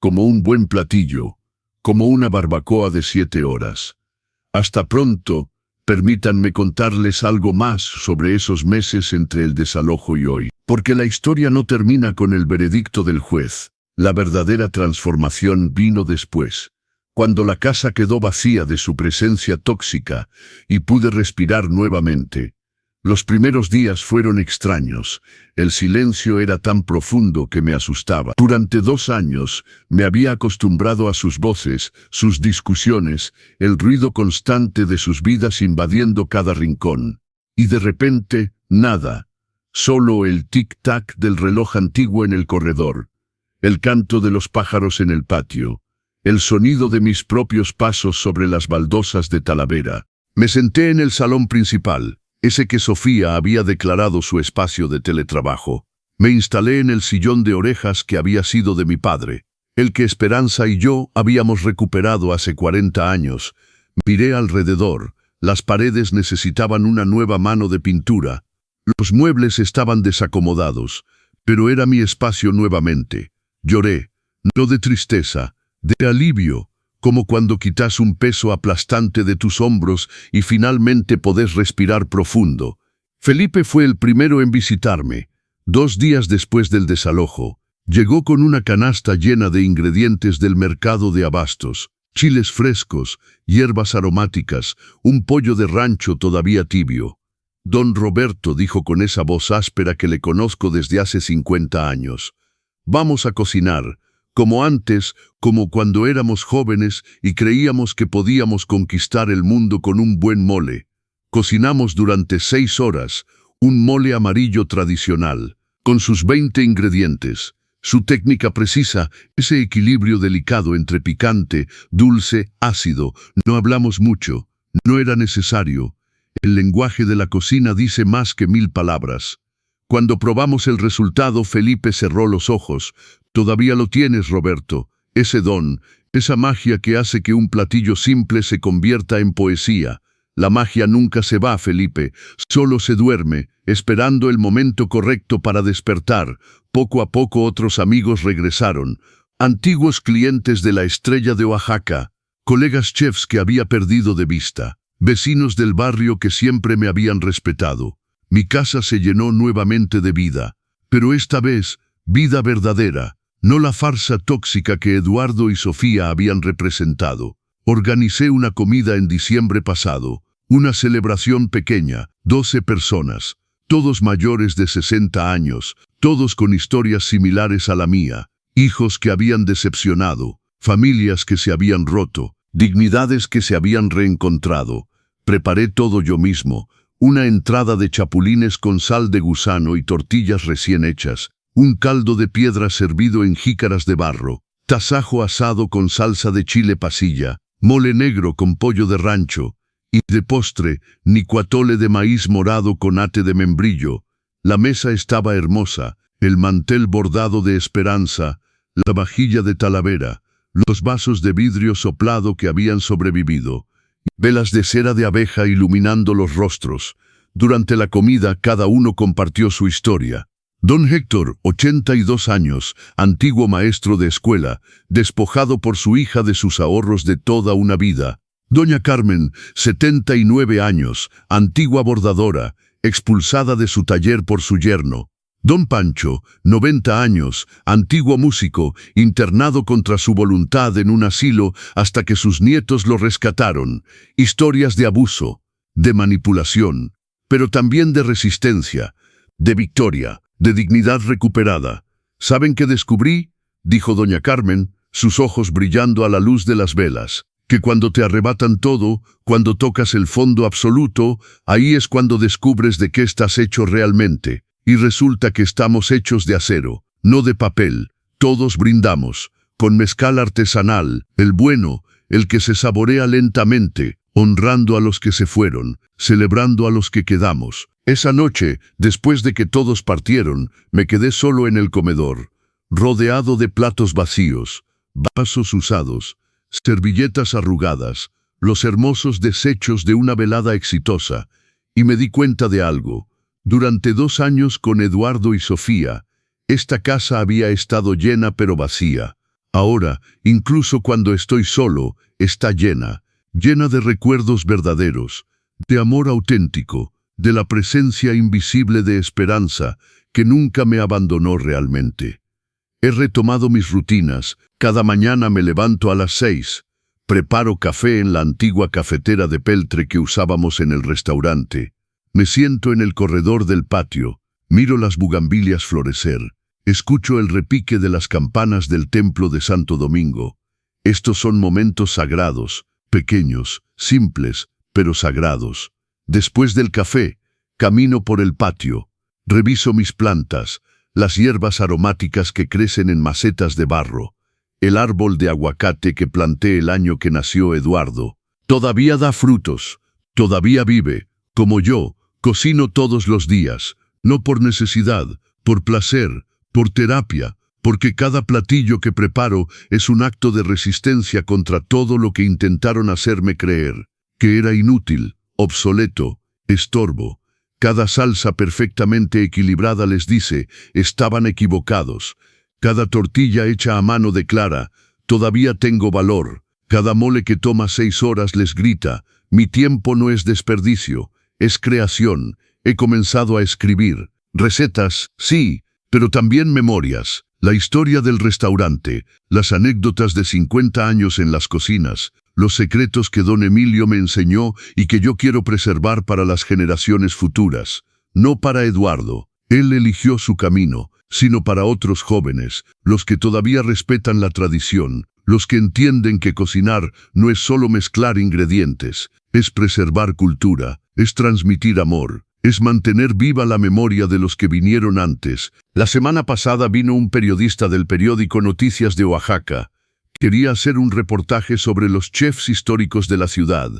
Como un buen platillo, como una barbacoa de 7 horas. Hasta pronto, permítanme contarles algo más sobre esos meses entre el desalojo y hoy. Porque la historia no termina con el veredicto del juez. La verdadera transformación vino después, cuando la casa quedó vacía de su presencia tóxica y pude respirar nuevamente. Los primeros días fueron extraños. El silencio era tan profundo que me asustaba. Durante 2 años me había acostumbrado a sus voces, sus discusiones, el ruido constante de sus vidas invadiendo cada rincón. Y de repente, nada. Solo el tic-tac del reloj antiguo en el corredor, el canto de los pájaros en el patio, el sonido de mis propios pasos sobre las baldosas de Talavera. Me senté en el salón principal, ese que Sofía había declarado su espacio de teletrabajo. Me instalé en el sillón de orejas que había sido de mi padre, el que Esperanza y yo habíamos recuperado hace 40 años. Miré alrededor. Las paredes necesitaban una nueva mano de pintura. Los muebles estaban desacomodados, pero era mi espacio nuevamente. Lloré, no de tristeza, de alivio, como cuando quitas un peso aplastante de tus hombros y finalmente podés respirar profundo. Felipe fue el primero en visitarme. 2 días después del desalojo, llegó con una canasta llena de ingredientes del mercado de abastos, chiles frescos, hierbas aromáticas, un pollo de rancho todavía tibio. Don Roberto dijo con esa voz áspera que le conozco desde hace 50 años. Vamos a cocinar, como antes, como cuando éramos jóvenes y creíamos que podíamos conquistar el mundo con un buen mole. Cocinamos durante 6 horas, un mole amarillo tradicional, con sus 20 ingredientes, Su técnica precisa, ese equilibrio delicado entre picante, dulce, ácido. No hablamos mucho, no era necesario. El lenguaje de la cocina dice más que 1000 palabras. Cuando probamos el resultado, Felipe cerró los ojos. Todavía lo tienes, Roberto, ese don, esa magia que hace que un platillo simple se convierta en poesía. La magia nunca se va, Felipe, solo se duerme, esperando el momento correcto para despertar. Poco a poco otros amigos regresaron, antiguos clientes de la Estrella de Oaxaca, colegas chefs que había perdido de vista, vecinos del barrio que siempre me habían respetado. Mi casa se llenó nuevamente de vida, pero esta vez, vida verdadera, no la farsa tóxica que Eduardo y Sofía habían representado. Organicé una comida en diciembre pasado, una celebración pequeña, 12 personas, todos mayores de 60 años, todos con historias similares a la mía, hijos que habían decepcionado, familias que se habían roto, dignidades que se habían reencontrado. Preparé todo yo mismo, una entrada de chapulines con sal de gusano y tortillas recién hechas, un caldo de piedra servido en jícaras de barro, tasajo asado con salsa de chile pasilla, mole negro con pollo de rancho, y de postre, nicuatole de maíz morado con ate de membrillo. La mesa estaba hermosa, el mantel bordado de esperanza, la vajilla de talavera, los vasos de vidrio soplado que habían sobrevivido, velas de cera de abeja iluminando los rostros. Durante la comida cada uno compartió su historia. Don Héctor, 82 años, antiguo maestro de escuela, despojado por su hija de sus ahorros de toda una vida. Doña Carmen, 79 años, antigua bordadora, expulsada de su taller por su yerno. Don Pancho, 90 años, antiguo músico, internado contra su voluntad en un asilo hasta que sus nietos lo rescataron. Historias de abuso, de manipulación, pero también de resistencia, de victoria, de dignidad recuperada. ¿Saben qué descubrí?, dijo doña Carmen, sus ojos brillando a la luz de las velas. Que cuando te arrebatan todo, cuando tocas el fondo absoluto, ahí es cuando descubres de qué estás hecho realmente. Y resulta que estamos hechos de acero, no de papel. Todos brindamos, con mezcal artesanal, el bueno, el que se saborea lentamente, honrando a los que se fueron, celebrando a los que quedamos. Esa noche, después de que todos partieron, me quedé solo en el comedor, rodeado de platos vacíos, vasos usados, servilletas arrugadas, los hermosos desechos de una velada exitosa, y me di cuenta de algo. Durante 2 años con Eduardo y Sofía, esta casa había estado llena pero vacía. Ahora, incluso cuando estoy solo, está llena, llena de recuerdos verdaderos, de amor auténtico, de la presencia invisible de esperanza que nunca me abandonó realmente. He retomado mis rutinas. Cada mañana me levanto a las 6, preparo café en la antigua cafetera de peltre que usábamos en el restaurante. Me siento en el corredor del patio, miro las bugambilias florecer, escucho el repique de las campanas del templo de Santo Domingo. Estos son momentos sagrados, pequeños, simples, pero sagrados. Después del café, camino por el patio, reviso mis plantas, las hierbas aromáticas que crecen en macetas de barro, el árbol de aguacate que planté el año que nació Eduardo. Todavía da frutos, todavía vive, como yo, cocino todos los días, no por necesidad, por placer, por terapia, porque cada platillo que preparo es un acto de resistencia contra todo lo que intentaron hacerme creer, que era inútil, obsoleto, estorbo. Cada salsa perfectamente equilibrada les dice, estaban equivocados. Cada tortilla hecha a mano declara, todavía tengo valor. Cada mole que toma 6 horas les grita, mi tiempo no es desperdicio, es creación. He comenzado a escribir. Recetas, sí, pero también memorias. La historia del restaurante, las anécdotas de 50 años en las cocinas, los secretos que don Emilio me enseñó y que yo quiero preservar para las generaciones futuras. No para Eduardo, él eligió su camino, sino para otros jóvenes, los que todavía respetan la tradición, los que entienden que cocinar no es solo mezclar ingredientes, es preservar cultura, es transmitir amor, Es mantener viva la memoria de los que vinieron antes. La semana pasada vino un periodista del periódico Noticias de Oaxaca. Quería hacer un reportaje sobre los chefs históricos de la ciudad.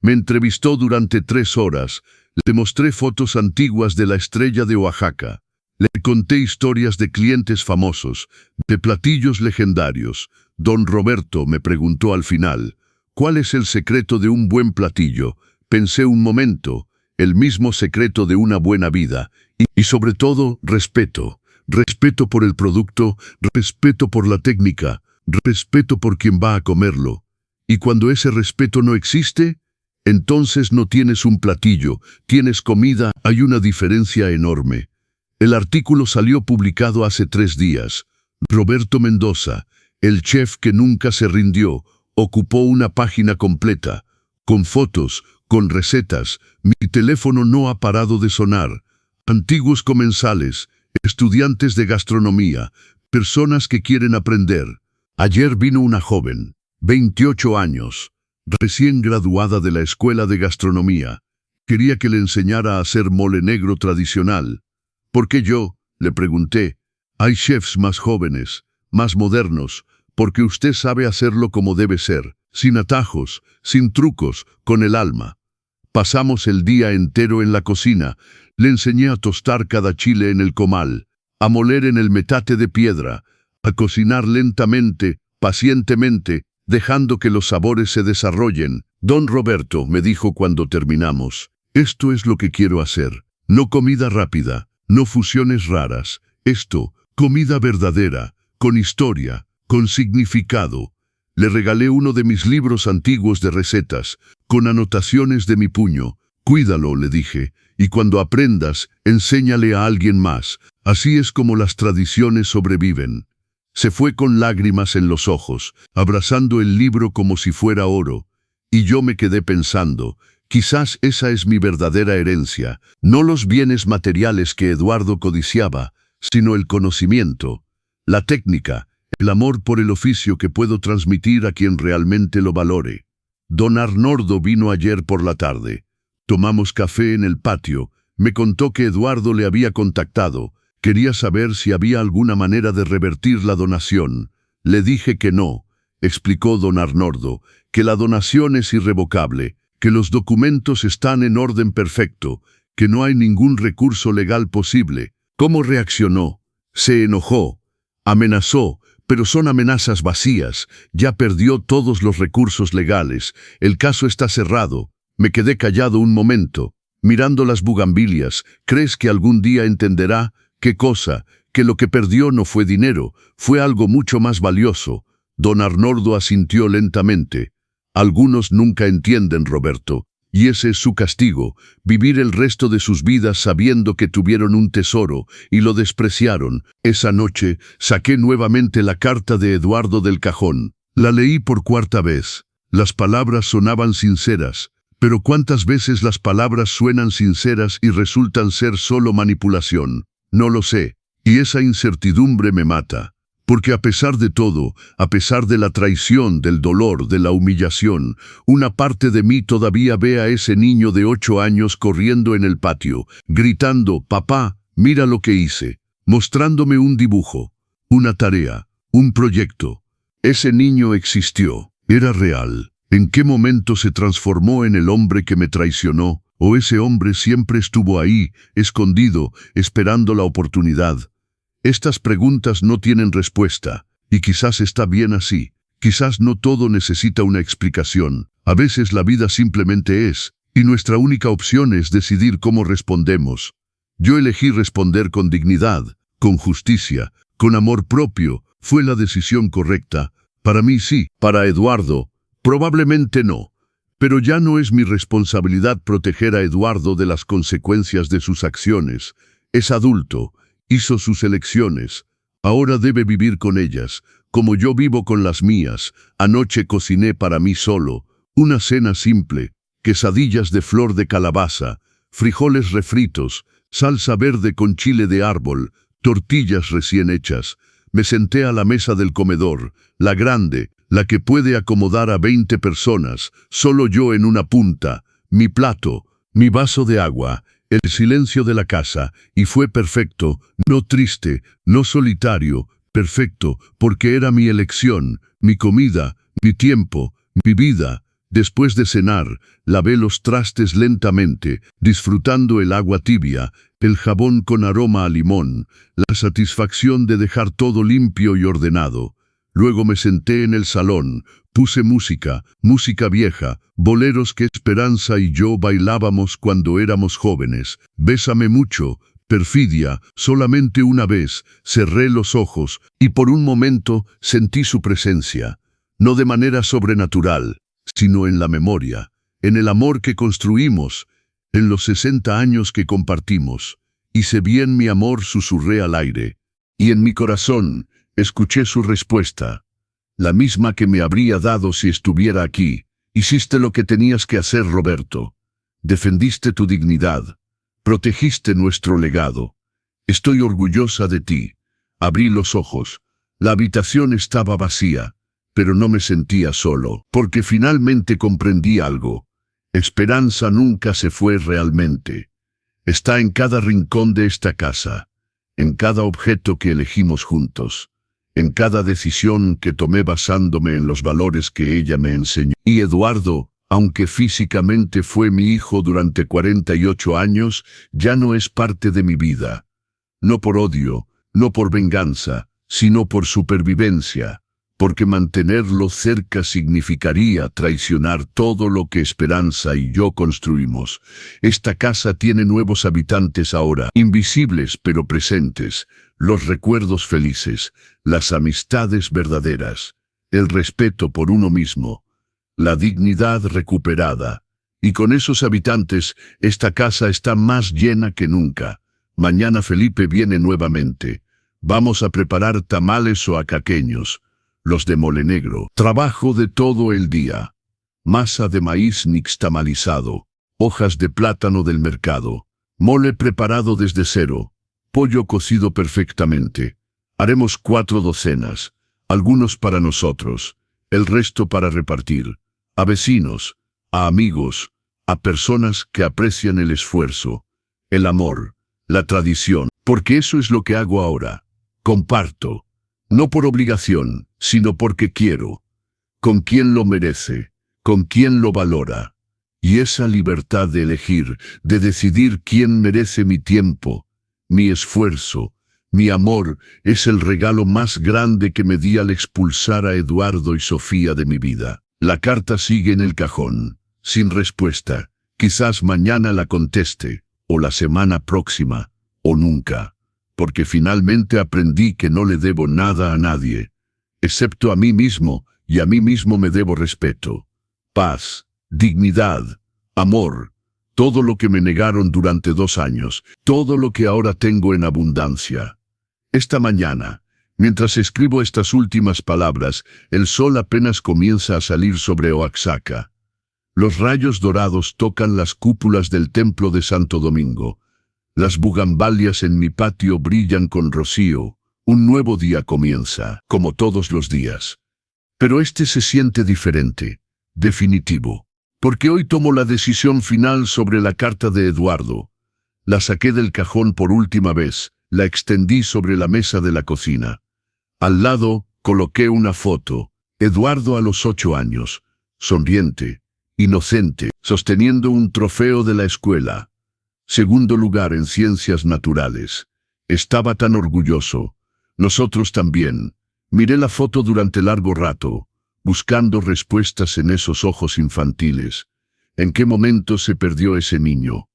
Me entrevistó durante 3 horas. Le mostré fotos antiguas de la estrella de Oaxaca. Le conté historias de clientes famosos, de platillos legendarios. Don Roberto me preguntó al final, ¿cuál es el secreto de un buen platillo? Pensé un momento, el mismo secreto de una buena vida. Y sobre todo, respeto. Respeto por el producto, respeto por la técnica, respeto por quien va a comerlo. Y cuando ese respeto no existe, entonces no tienes un platillo, tienes comida. Hay una diferencia enorme. El artículo salió publicado hace 3 días. Roberto Mendoza, el chef que nunca se rindió, ocupó una página completa, con fotos, con recetas. Mi teléfono no ha parado de sonar. Antiguos comensales, estudiantes de gastronomía, personas que quieren aprender. Ayer vino una joven, 28 años, recién graduada de la escuela de gastronomía. Quería que le enseñara a hacer mole negro tradicional. ¿Por qué yo? Le pregunté. Hay chefs más jóvenes, más modernos, porque usted sabe hacerlo como debe ser, sin atajos, sin trucos, con el alma. Pasamos el día entero en la cocina. Le enseñé a tostar cada chile en el comal, a moler en el metate de piedra, a cocinar lentamente, pacientemente, dejando que los sabores se desarrollen. Don Roberto me dijo cuando terminamos, esto es lo que quiero hacer, no comida rápida, no fusiones raras, esto, comida verdadera, con historia, con significado. Le regalé uno de mis libros antiguos de recetas, con anotaciones de mi puño. Cuídalo, le dije, y cuando aprendas, enséñale a alguien más. Así es como las tradiciones sobreviven. Se fue con lágrimas en los ojos, abrazando el libro como si fuera oro. Y yo me quedé pensando, quizás esa es mi verdadera herencia, no los bienes materiales que Eduardo codiciaba, sino el conocimiento, la técnica, el amor por el oficio que puedo transmitir a quien realmente lo valore. Don Arnoldo vino ayer por la tarde. Tomamos café en el patio. Me contó que Eduardo le había contactado. Quería saber si había alguna manera de revertir la donación. Le dije que no, explicó don Arnoldo, que la donación es irrevocable, que los documentos están en orden perfecto, que no hay ningún recurso legal posible. ¿Cómo reaccionó? Se enojó, amenazó, pero son amenazas vacías. Ya perdió todos los recursos legales. El caso está cerrado. Me quedé callado un momento, mirando las bugambilias. ¿Crees que algún día entenderá? ¿Qué cosa? Que lo que perdió no fue dinero, fue algo mucho más valioso. Don Arnoldo asintió lentamente. Algunos nunca entienden, Roberto, y ese es su castigo, vivir el resto de sus vidas sabiendo que tuvieron un tesoro y lo despreciaron. Esa noche saqué nuevamente la carta de Eduardo del cajón. La leí por 4ª vez. Las palabras sonaban sinceras, pero ¿cuántas veces las palabras suenan sinceras y resultan ser solo manipulación? No lo sé, y esa incertidumbre me mata. Porque a pesar de todo, a pesar de la traición, del dolor, de la humillación, una parte de mí todavía ve a ese niño de 8 años corriendo en el patio, gritando, «Papá, mira lo que hice», mostrándome un dibujo, una tarea, un proyecto. Ese niño existió, era real. ¿En qué momento se transformó en el hombre que me traicionó? ¿O ese hombre siempre estuvo ahí, escondido, esperando la oportunidad? Estas preguntas no tienen respuesta, y quizás está bien así. Quizás no todo necesita una explicación. A veces la vida simplemente es, y nuestra única opción es decidir cómo respondemos. Yo elegí responder con dignidad, con justicia, con amor propio. Fue la decisión correcta. Para mí sí, para Eduardo, probablemente no. Pero ya no es mi responsabilidad proteger a Eduardo de las consecuencias de sus acciones. Es adulto. Hizo sus elecciones, ahora debe vivir con ellas, como yo vivo con las mías. Anoche cociné para mí solo, una cena simple, quesadillas de flor de calabaza, frijoles refritos, salsa verde con chile de árbol, tortillas recién hechas. Me senté a la mesa del comedor, la grande, la que puede acomodar a 20 personas, solo yo en una punta, mi plato, mi vaso de agua, el silencio de la casa, y fue perfecto, no triste, no solitario, perfecto, porque era mi elección, mi comida, mi tiempo, mi vida. Después de cenar, lavé los trastes lentamente, disfrutando el agua tibia, el jabón con aroma a limón, la satisfacción de dejar todo limpio y ordenado. Luego me senté en el salón, puse música, música vieja, boleros que Esperanza y yo bailábamos cuando éramos jóvenes. Bésame mucho, Perfidia, solamente una vez, cerré los ojos y por un momento sentí su presencia, no de manera sobrenatural, sino en la memoria, en el amor que construimos, en los 60 años que compartimos. Hice bien mi amor, susurré al aire, y en mi corazón escuché su respuesta, la misma que me habría dado si estuviera aquí. Hiciste lo que tenías que hacer, Roberto. Defendiste tu dignidad. Protegiste nuestro legado. Estoy orgullosa de ti. Abrí los ojos. La habitación estaba vacía, pero no me sentía solo, porque finalmente comprendí algo. Esperanza nunca se fue realmente. Está en cada rincón de esta casa, en cada objeto que elegimos juntos, en cada decisión que tomé basándome en los valores que ella me enseñó. Y Eduardo, aunque físicamente fue mi hijo durante 48 años, ya no es parte de mi vida. No por odio, no por venganza, sino por supervivencia, porque mantenerlo cerca significaría traicionar todo lo que Esperanza y yo construimos. Esta casa tiene nuevos habitantes ahora, invisibles pero presentes, los recuerdos felices, las amistades verdaderas, el respeto por uno mismo, la dignidad recuperada. Y con esos habitantes, esta casa está más llena que nunca. Mañana Felipe viene nuevamente. Vamos a preparar tamales oaxaqueños, los de mole negro. Trabajo de todo el día. Masa de maíz nixtamalizado, hojas de plátano del mercado, mole preparado desde cero, pollo cocido perfectamente. Haremos 4 docenas, algunos para nosotros, el resto para repartir, a vecinos, a amigos, a personas que aprecian el esfuerzo, el amor, la tradición, porque eso es lo que hago ahora. Comparto, no por obligación, sino porque quiero, con quien lo merece, con quien lo valora. Y esa libertad de elegir, de decidir quién merece mi tiempo, mi esfuerzo, mi amor, es el regalo más grande que me di al expulsar a Eduardo y Sofía de mi vida. La carta sigue en el cajón, sin respuesta. Quizás mañana la conteste, o la semana próxima, o nunca, porque finalmente aprendí que no le debo nada a nadie, excepto a mí mismo, y a mí mismo me debo respeto, paz, dignidad, amor, todo lo que me negaron durante 2 años, todo lo que ahora tengo en abundancia. Esta mañana, mientras escribo estas últimas palabras, el sol apenas comienza a salir sobre Oaxaca. Los rayos dorados tocan las cúpulas del templo de Santo Domingo. Las bugambalias en mi patio brillan con rocío. Un nuevo día comienza, como todos los días. Pero este se siente diferente, definitivo. Porque hoy tomo la decisión final sobre la carta de Eduardo. La saqué del cajón por última vez, la extendí sobre la mesa de la cocina. Al lado, coloqué una foto. Eduardo a los 8 años, sonriente, inocente, sosteniendo un trofeo de la escuela. Segundo lugar en ciencias naturales. Estaba tan orgulloso. Nosotros también. Miré la foto durante largo rato, buscando respuestas en esos ojos infantiles. ¿En qué momento se perdió ese niño?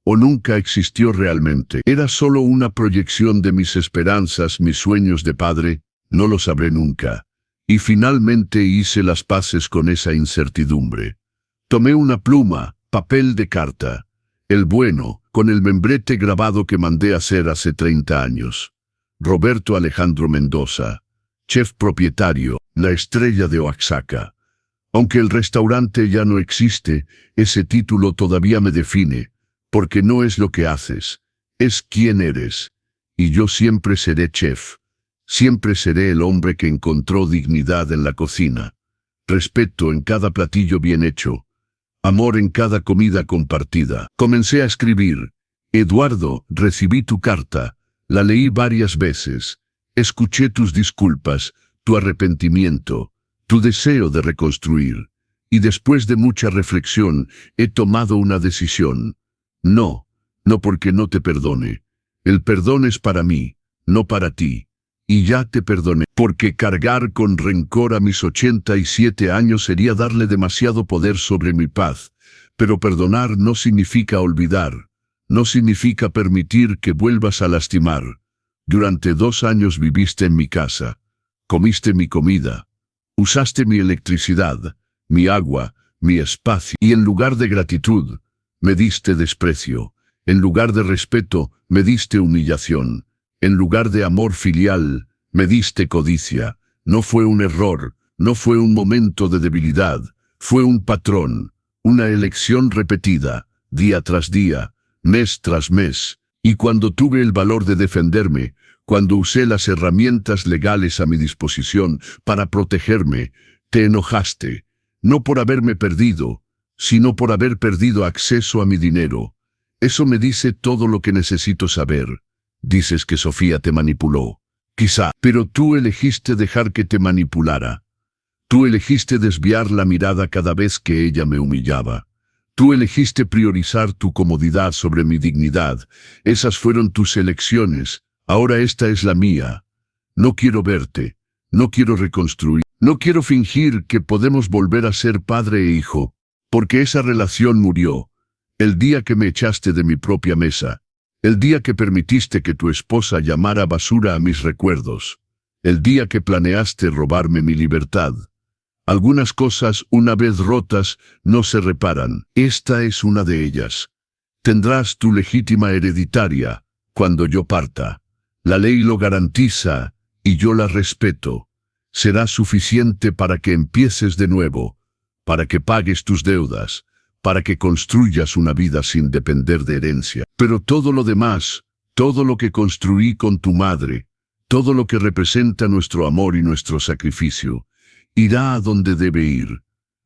¿O nunca existió realmente? ¿Era solo una proyección de mis esperanzas, mis sueños de padre? No lo sabré nunca. Y finalmente hice las paces con esa incertidumbre. Tomé una pluma, papel de carta, el bueno, con el membrete grabado que mandé hacer hace 30 años. Roberto Alejandro Mendoza, chef propietario, la estrella de Oaxaca. Aunque el restaurante ya no existe, ese título todavía me define, porque no es lo que haces, es quién eres. Y yo siempre seré chef. Siempre seré el hombre que encontró dignidad en la cocina, respeto en cada platillo bien hecho, amor en cada comida compartida. Comencé a escribir, Eduardo, recibí tu carta, la leí varias veces, escuché tus disculpas, tu arrepentimiento, tu deseo de reconstruir, y después de mucha reflexión he tomado una decisión. No, no porque no te perdone. El perdón es para mí, no para ti. Y ya te perdoné, porque cargar con rencor a mis 87 años sería darle demasiado poder sobre mi paz. Pero perdonar no significa olvidar, no significa permitir que vuelvas a lastimar. Durante 2 años viviste en mi casa, comiste mi comida, usaste mi electricidad, mi agua, mi espacio, y en lugar de gratitud, me diste desprecio. En lugar de respeto, me diste humillación. En lugar de amor filial, me diste codicia. No fue un error, no fue un momento de debilidad, fue un patrón, una elección repetida, día tras día, mes tras mes. Y cuando tuve el valor de defenderme, cuando usé las herramientas legales a mi disposición para protegerme, te enojaste, no por haberme perdido, sino por haber perdido acceso a mi dinero. Eso me dice todo lo que necesito saber. Dices que Sofía te manipuló. Quizá, pero tú elegiste dejar que te manipulara. Tú elegiste desviar la mirada cada vez que ella me humillaba. Tú elegiste priorizar tu comodidad sobre mi dignidad. Esas fueron tus elecciones. Ahora esta es la mía. No quiero verte. No quiero reconstruir. No quiero fingir que podemos volver a ser padre e hijo, porque esa relación murió. El día que me echaste de mi propia mesa, el día que permitiste que tu esposa llamara basura a mis recuerdos, el día que planeaste robarme mi libertad. Algunas cosas, una vez rotas, no se reparan. Esta es una de ellas. Tendrás tu legítima hereditaria cuando yo parta. La ley lo garantiza y yo la respeto. Será suficiente para que empieces de nuevo, para que pagues tus deudas, para que construyas una vida sin depender de herencia. Pero todo lo demás, todo lo que construí con tu madre, todo lo que representa nuestro amor y nuestro sacrificio, irá a donde debe ir,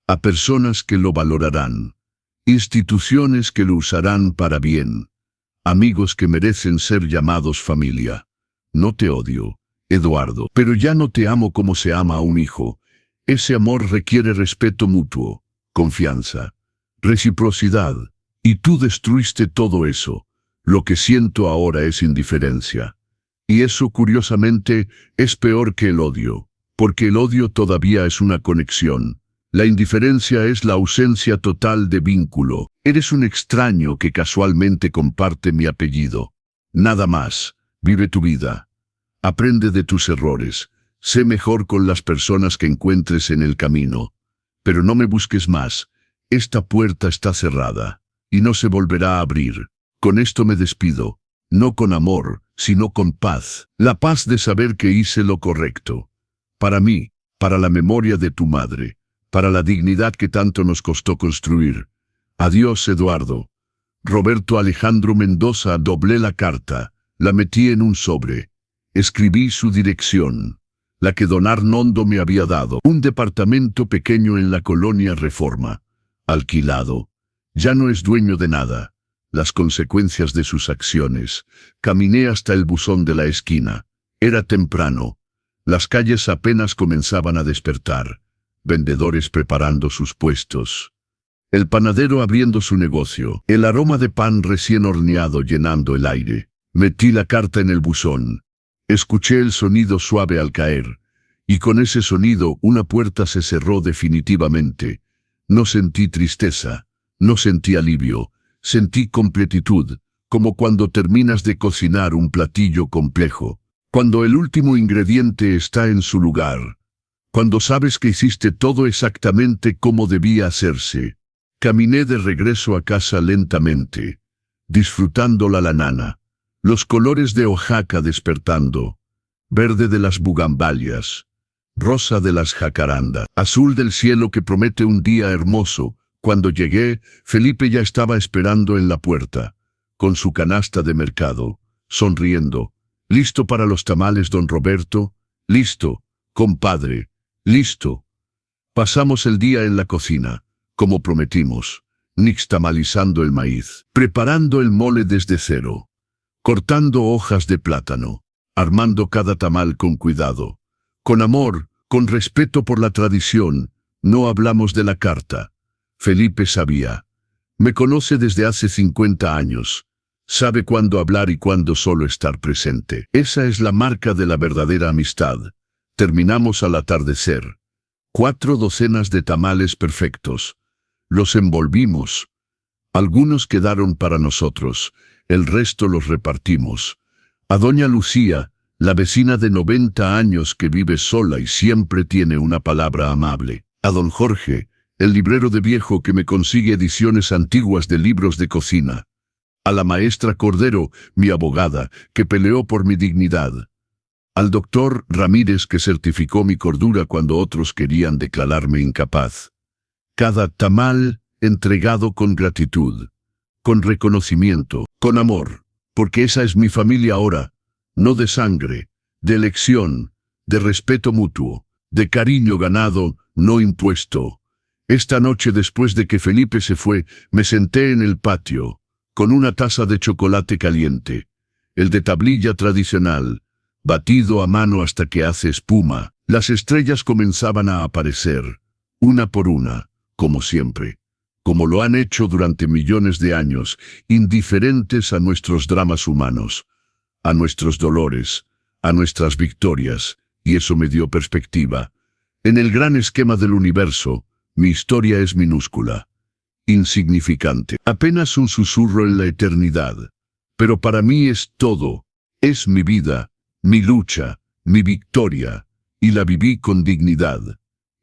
a personas que lo valorarán, instituciones que lo usarán para bien, amigos que merecen ser llamados familia. No te odio, Eduardo, pero ya no te amo como se ama a un hijo. Ese amor requiere respeto mutuo, confianza, reciprocidad, y tú destruiste todo eso. Lo que siento ahora es indiferencia. Y eso, curiosamente, es peor que el odio, porque el odio todavía es una conexión. La indiferencia es la ausencia total de vínculo. Eres un extraño que casualmente comparte mi apellido. Nada más. Vive tu vida. Aprende de tus errores. Sé mejor con las personas que encuentres en el camino. Pero no me busques más. Esta puerta está cerrada, y no se volverá a abrir. Con esto me despido, no con amor, sino con paz. La paz de saber que hice lo correcto. Para mí, para la memoria de tu madre, para la dignidad que tanto nos costó construir. Adiós, Eduardo. Roberto Alejandro Mendoza. Doblé la carta, la metí en un sobre. Escribí su dirección, la que don Arnoldo me había dado. Un departamento pequeño en la colonia Reforma. Alquilado. Ya no es dueño de nada. Las consecuencias de sus acciones. Caminé hasta el buzón de la esquina. Era temprano. Las calles apenas comenzaban a despertar. Vendedores preparando sus puestos. El panadero abriendo su negocio. El aroma de pan recién horneado llenando el aire. Metí la carta en el buzón. Escuché el sonido suave al caer. Y con ese sonido una puerta se cerró definitivamente. No sentí tristeza, no sentí alivio, sentí completitud, como cuando terminas de cocinar un platillo complejo, cuando el último ingrediente está en su lugar, cuando sabes que hiciste todo exactamente como debía hacerse. Caminé de regreso a casa lentamente, disfrutando la lanana, los colores de Oaxaca despertando, verde de las bugambalias, rosa de las jacarandas, azul del cielo que promete un día hermoso. Cuando llegué, Felipe ya estaba esperando en la puerta, con su canasta de mercado, sonriendo. ¿Listo para los tamales, don Roberto? Listo, compadre, listo. Pasamos el día en la cocina, como prometimos. nixtamalizando el maíz, preparando el mole desde cero, cortando hojas de plátano, armando cada tamal con cuidado, con amor, con respeto por la tradición. No hablamos de la carta. Felipe sabía. Me conoce desde hace 50 años. Sabe cuándo hablar y cuándo solo estar presente. Esa es la marca de la verdadera amistad. Terminamos al atardecer. 4 docenas de tamales perfectos. Los envolvimos. Algunos quedaron para nosotros, el resto los repartimos. A doña Lucía, la vecina de 90 años que vive sola y siempre tiene una palabra amable. A don Jorge, el librero de viejo que me consigue ediciones antiguas de libros de cocina. A la maestra Cordero, mi abogada, que peleó por mi dignidad. Al doctor Ramírez, que certificó mi cordura cuando otros querían declararme incapaz. Cada tamal entregado con gratitud, con reconocimiento, con amor, porque esa es mi familia ahora, no de sangre, de elección, de respeto mutuo, de cariño ganado, no impuesto. Esta noche, después de que Felipe se fue, me senté en el patio, con una taza de chocolate caliente, el de tablilla tradicional, batido a mano hasta que hace espuma. Las estrellas comenzaban a aparecer, una por una, como siempre, como lo han hecho durante millones de años, indiferentes a nuestros dramas humanos, a nuestros dolores, a nuestras victorias, y eso me dio perspectiva. En el gran esquema del universo, mi historia es minúscula, insignificante, apenas un susurro en la eternidad. Pero para mí es todo, es mi vida, mi lucha, mi victoria, y la viví con dignidad.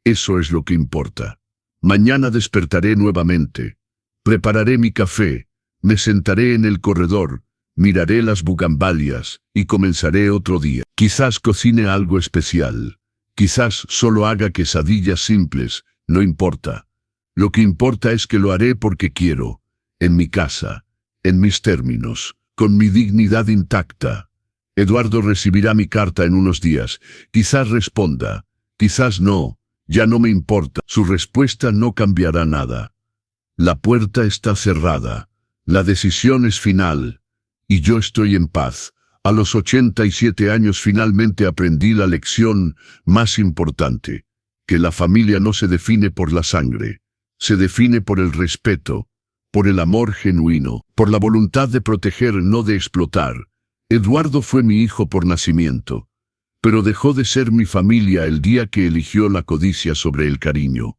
Eso es lo que importa. Mañana despertaré nuevamente, prepararé mi café, me sentaré en el corredor, miraré las bugambalias, y comenzaré otro día. Quizás cocine algo especial. Quizás solo haga quesadillas simples, no importa. Lo que importa es que lo haré porque quiero, en mi casa, en mis términos, con mi dignidad intacta. Eduardo recibirá mi carta en unos días. Quizás responda, quizás no, ya no me importa. Su respuesta no cambiará nada. La puerta está cerrada, la decisión es final, y yo estoy en paz. A los 87 años finalmente aprendí la lección más importante, que la familia no se define por la sangre, se define por el respeto, por el amor genuino, por la voluntad de proteger, no de explotar. Eduardo fue mi hijo por nacimiento, pero dejó de ser mi familia el día que eligió la codicia sobre el cariño.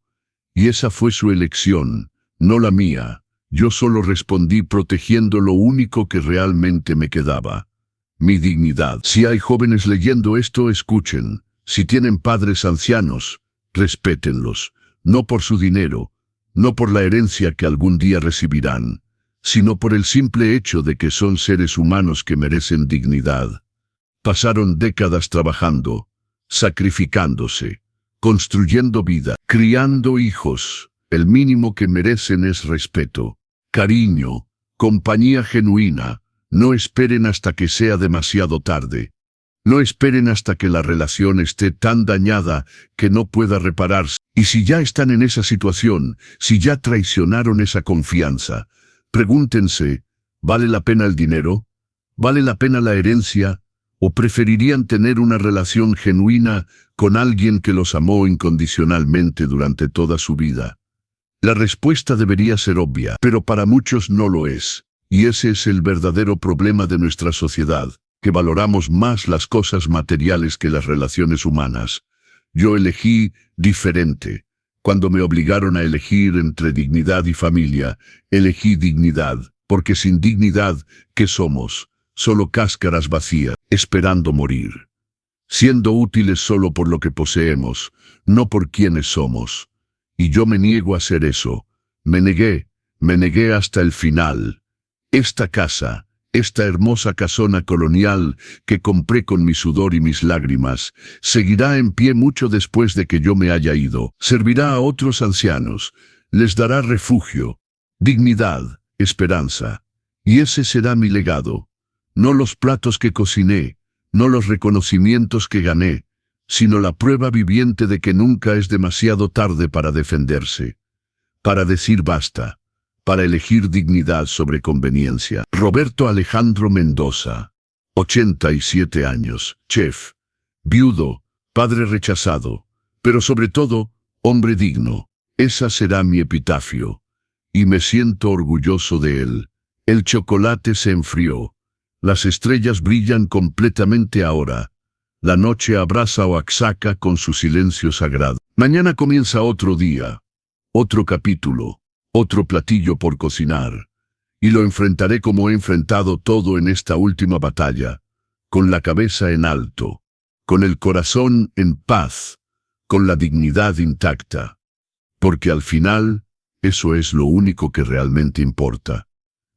Y esa fue su elección, no la mía. Yo solo respondí protegiendo lo único que realmente me quedaba. Mi dignidad. Si hay jóvenes leyendo esto, escuchen. Si tienen padres ancianos, respétenlos, no por su dinero, no por la herencia que algún día recibirán, sino por el simple hecho de que son seres humanos que merecen dignidad. Pasaron décadas trabajando, sacrificándose, construyendo vida, criando hijos. El mínimo que merecen es respeto, cariño, compañía genuina. No esperen hasta que sea demasiado tarde. No esperen hasta que la relación esté tan dañada que no pueda repararse. Y si ya están en esa situación, si ya traicionaron esa confianza, pregúntense, ¿vale la pena el dinero? ¿Vale la pena la herencia? ¿O preferirían tener una relación genuina con alguien que los amó incondicionalmente durante toda su vida? La respuesta debería ser obvia, pero para muchos no lo es. Y ese es el verdadero problema de nuestra sociedad, que valoramos más las cosas materiales que las relaciones humanas. Yo elegí diferente. Cuando me obligaron a elegir entre dignidad y familia, elegí dignidad, porque sin dignidad, ¿qué somos? Solo cáscaras vacías, esperando morir. Siendo útiles solo por lo que poseemos, no por quienes somos. Y yo me niego a hacer eso. Me negué hasta el final. Esta casa, esta hermosa casona colonial que compré con mi sudor y mis lágrimas, seguirá en pie mucho después de que yo me haya ido. Servirá a otros ancianos, les dará refugio, dignidad, esperanza. Y ese será mi legado. No los platos que cociné, no los reconocimientos que gané, sino la prueba viviente de que nunca es demasiado tarde para defenderse, para decir basta, para elegir dignidad sobre conveniencia. Roberto Alejandro Mendoza, 87 años, chef, viudo, padre rechazado, pero sobre todo, hombre digno. Esa será mi epitafio, y me siento orgulloso de él. El chocolate se enfrió. Las estrellas brillan completamente ahora. La noche abraza a Oaxaca con su silencio sagrado. Mañana comienza otro día, otro capítulo, otro platillo por cocinar. Y lo enfrentaré como he enfrentado todo en esta última batalla, con la cabeza en alto, con el corazón en paz, con la dignidad intacta. Porque al final, eso es lo único que realmente importa.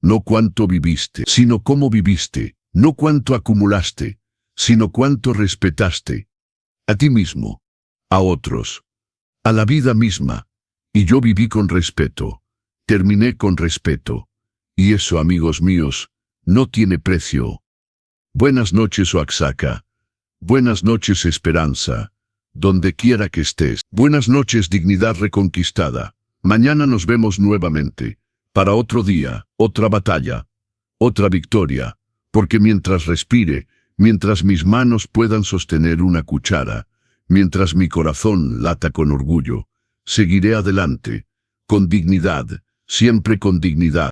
No cuánto viviste, sino cómo viviste. No cuánto acumulaste, sino cuánto respetaste. A ti mismo, a otros, a la vida misma. Y yo viví con respeto, terminé con respeto. Y eso, amigos míos, no tiene precio. Buenas noches, Oaxaca. Buenas noches, Esperanza. Donde quiera que estés. Buenas noches, dignidad reconquistada. Mañana nos vemos nuevamente. Para otro día, otra batalla, otra victoria. Porque mientras respire, mientras mis manos puedan sostener una cuchara, mientras mi corazón lata con orgullo, seguiré adelante, con dignidad, siempre con dignidad.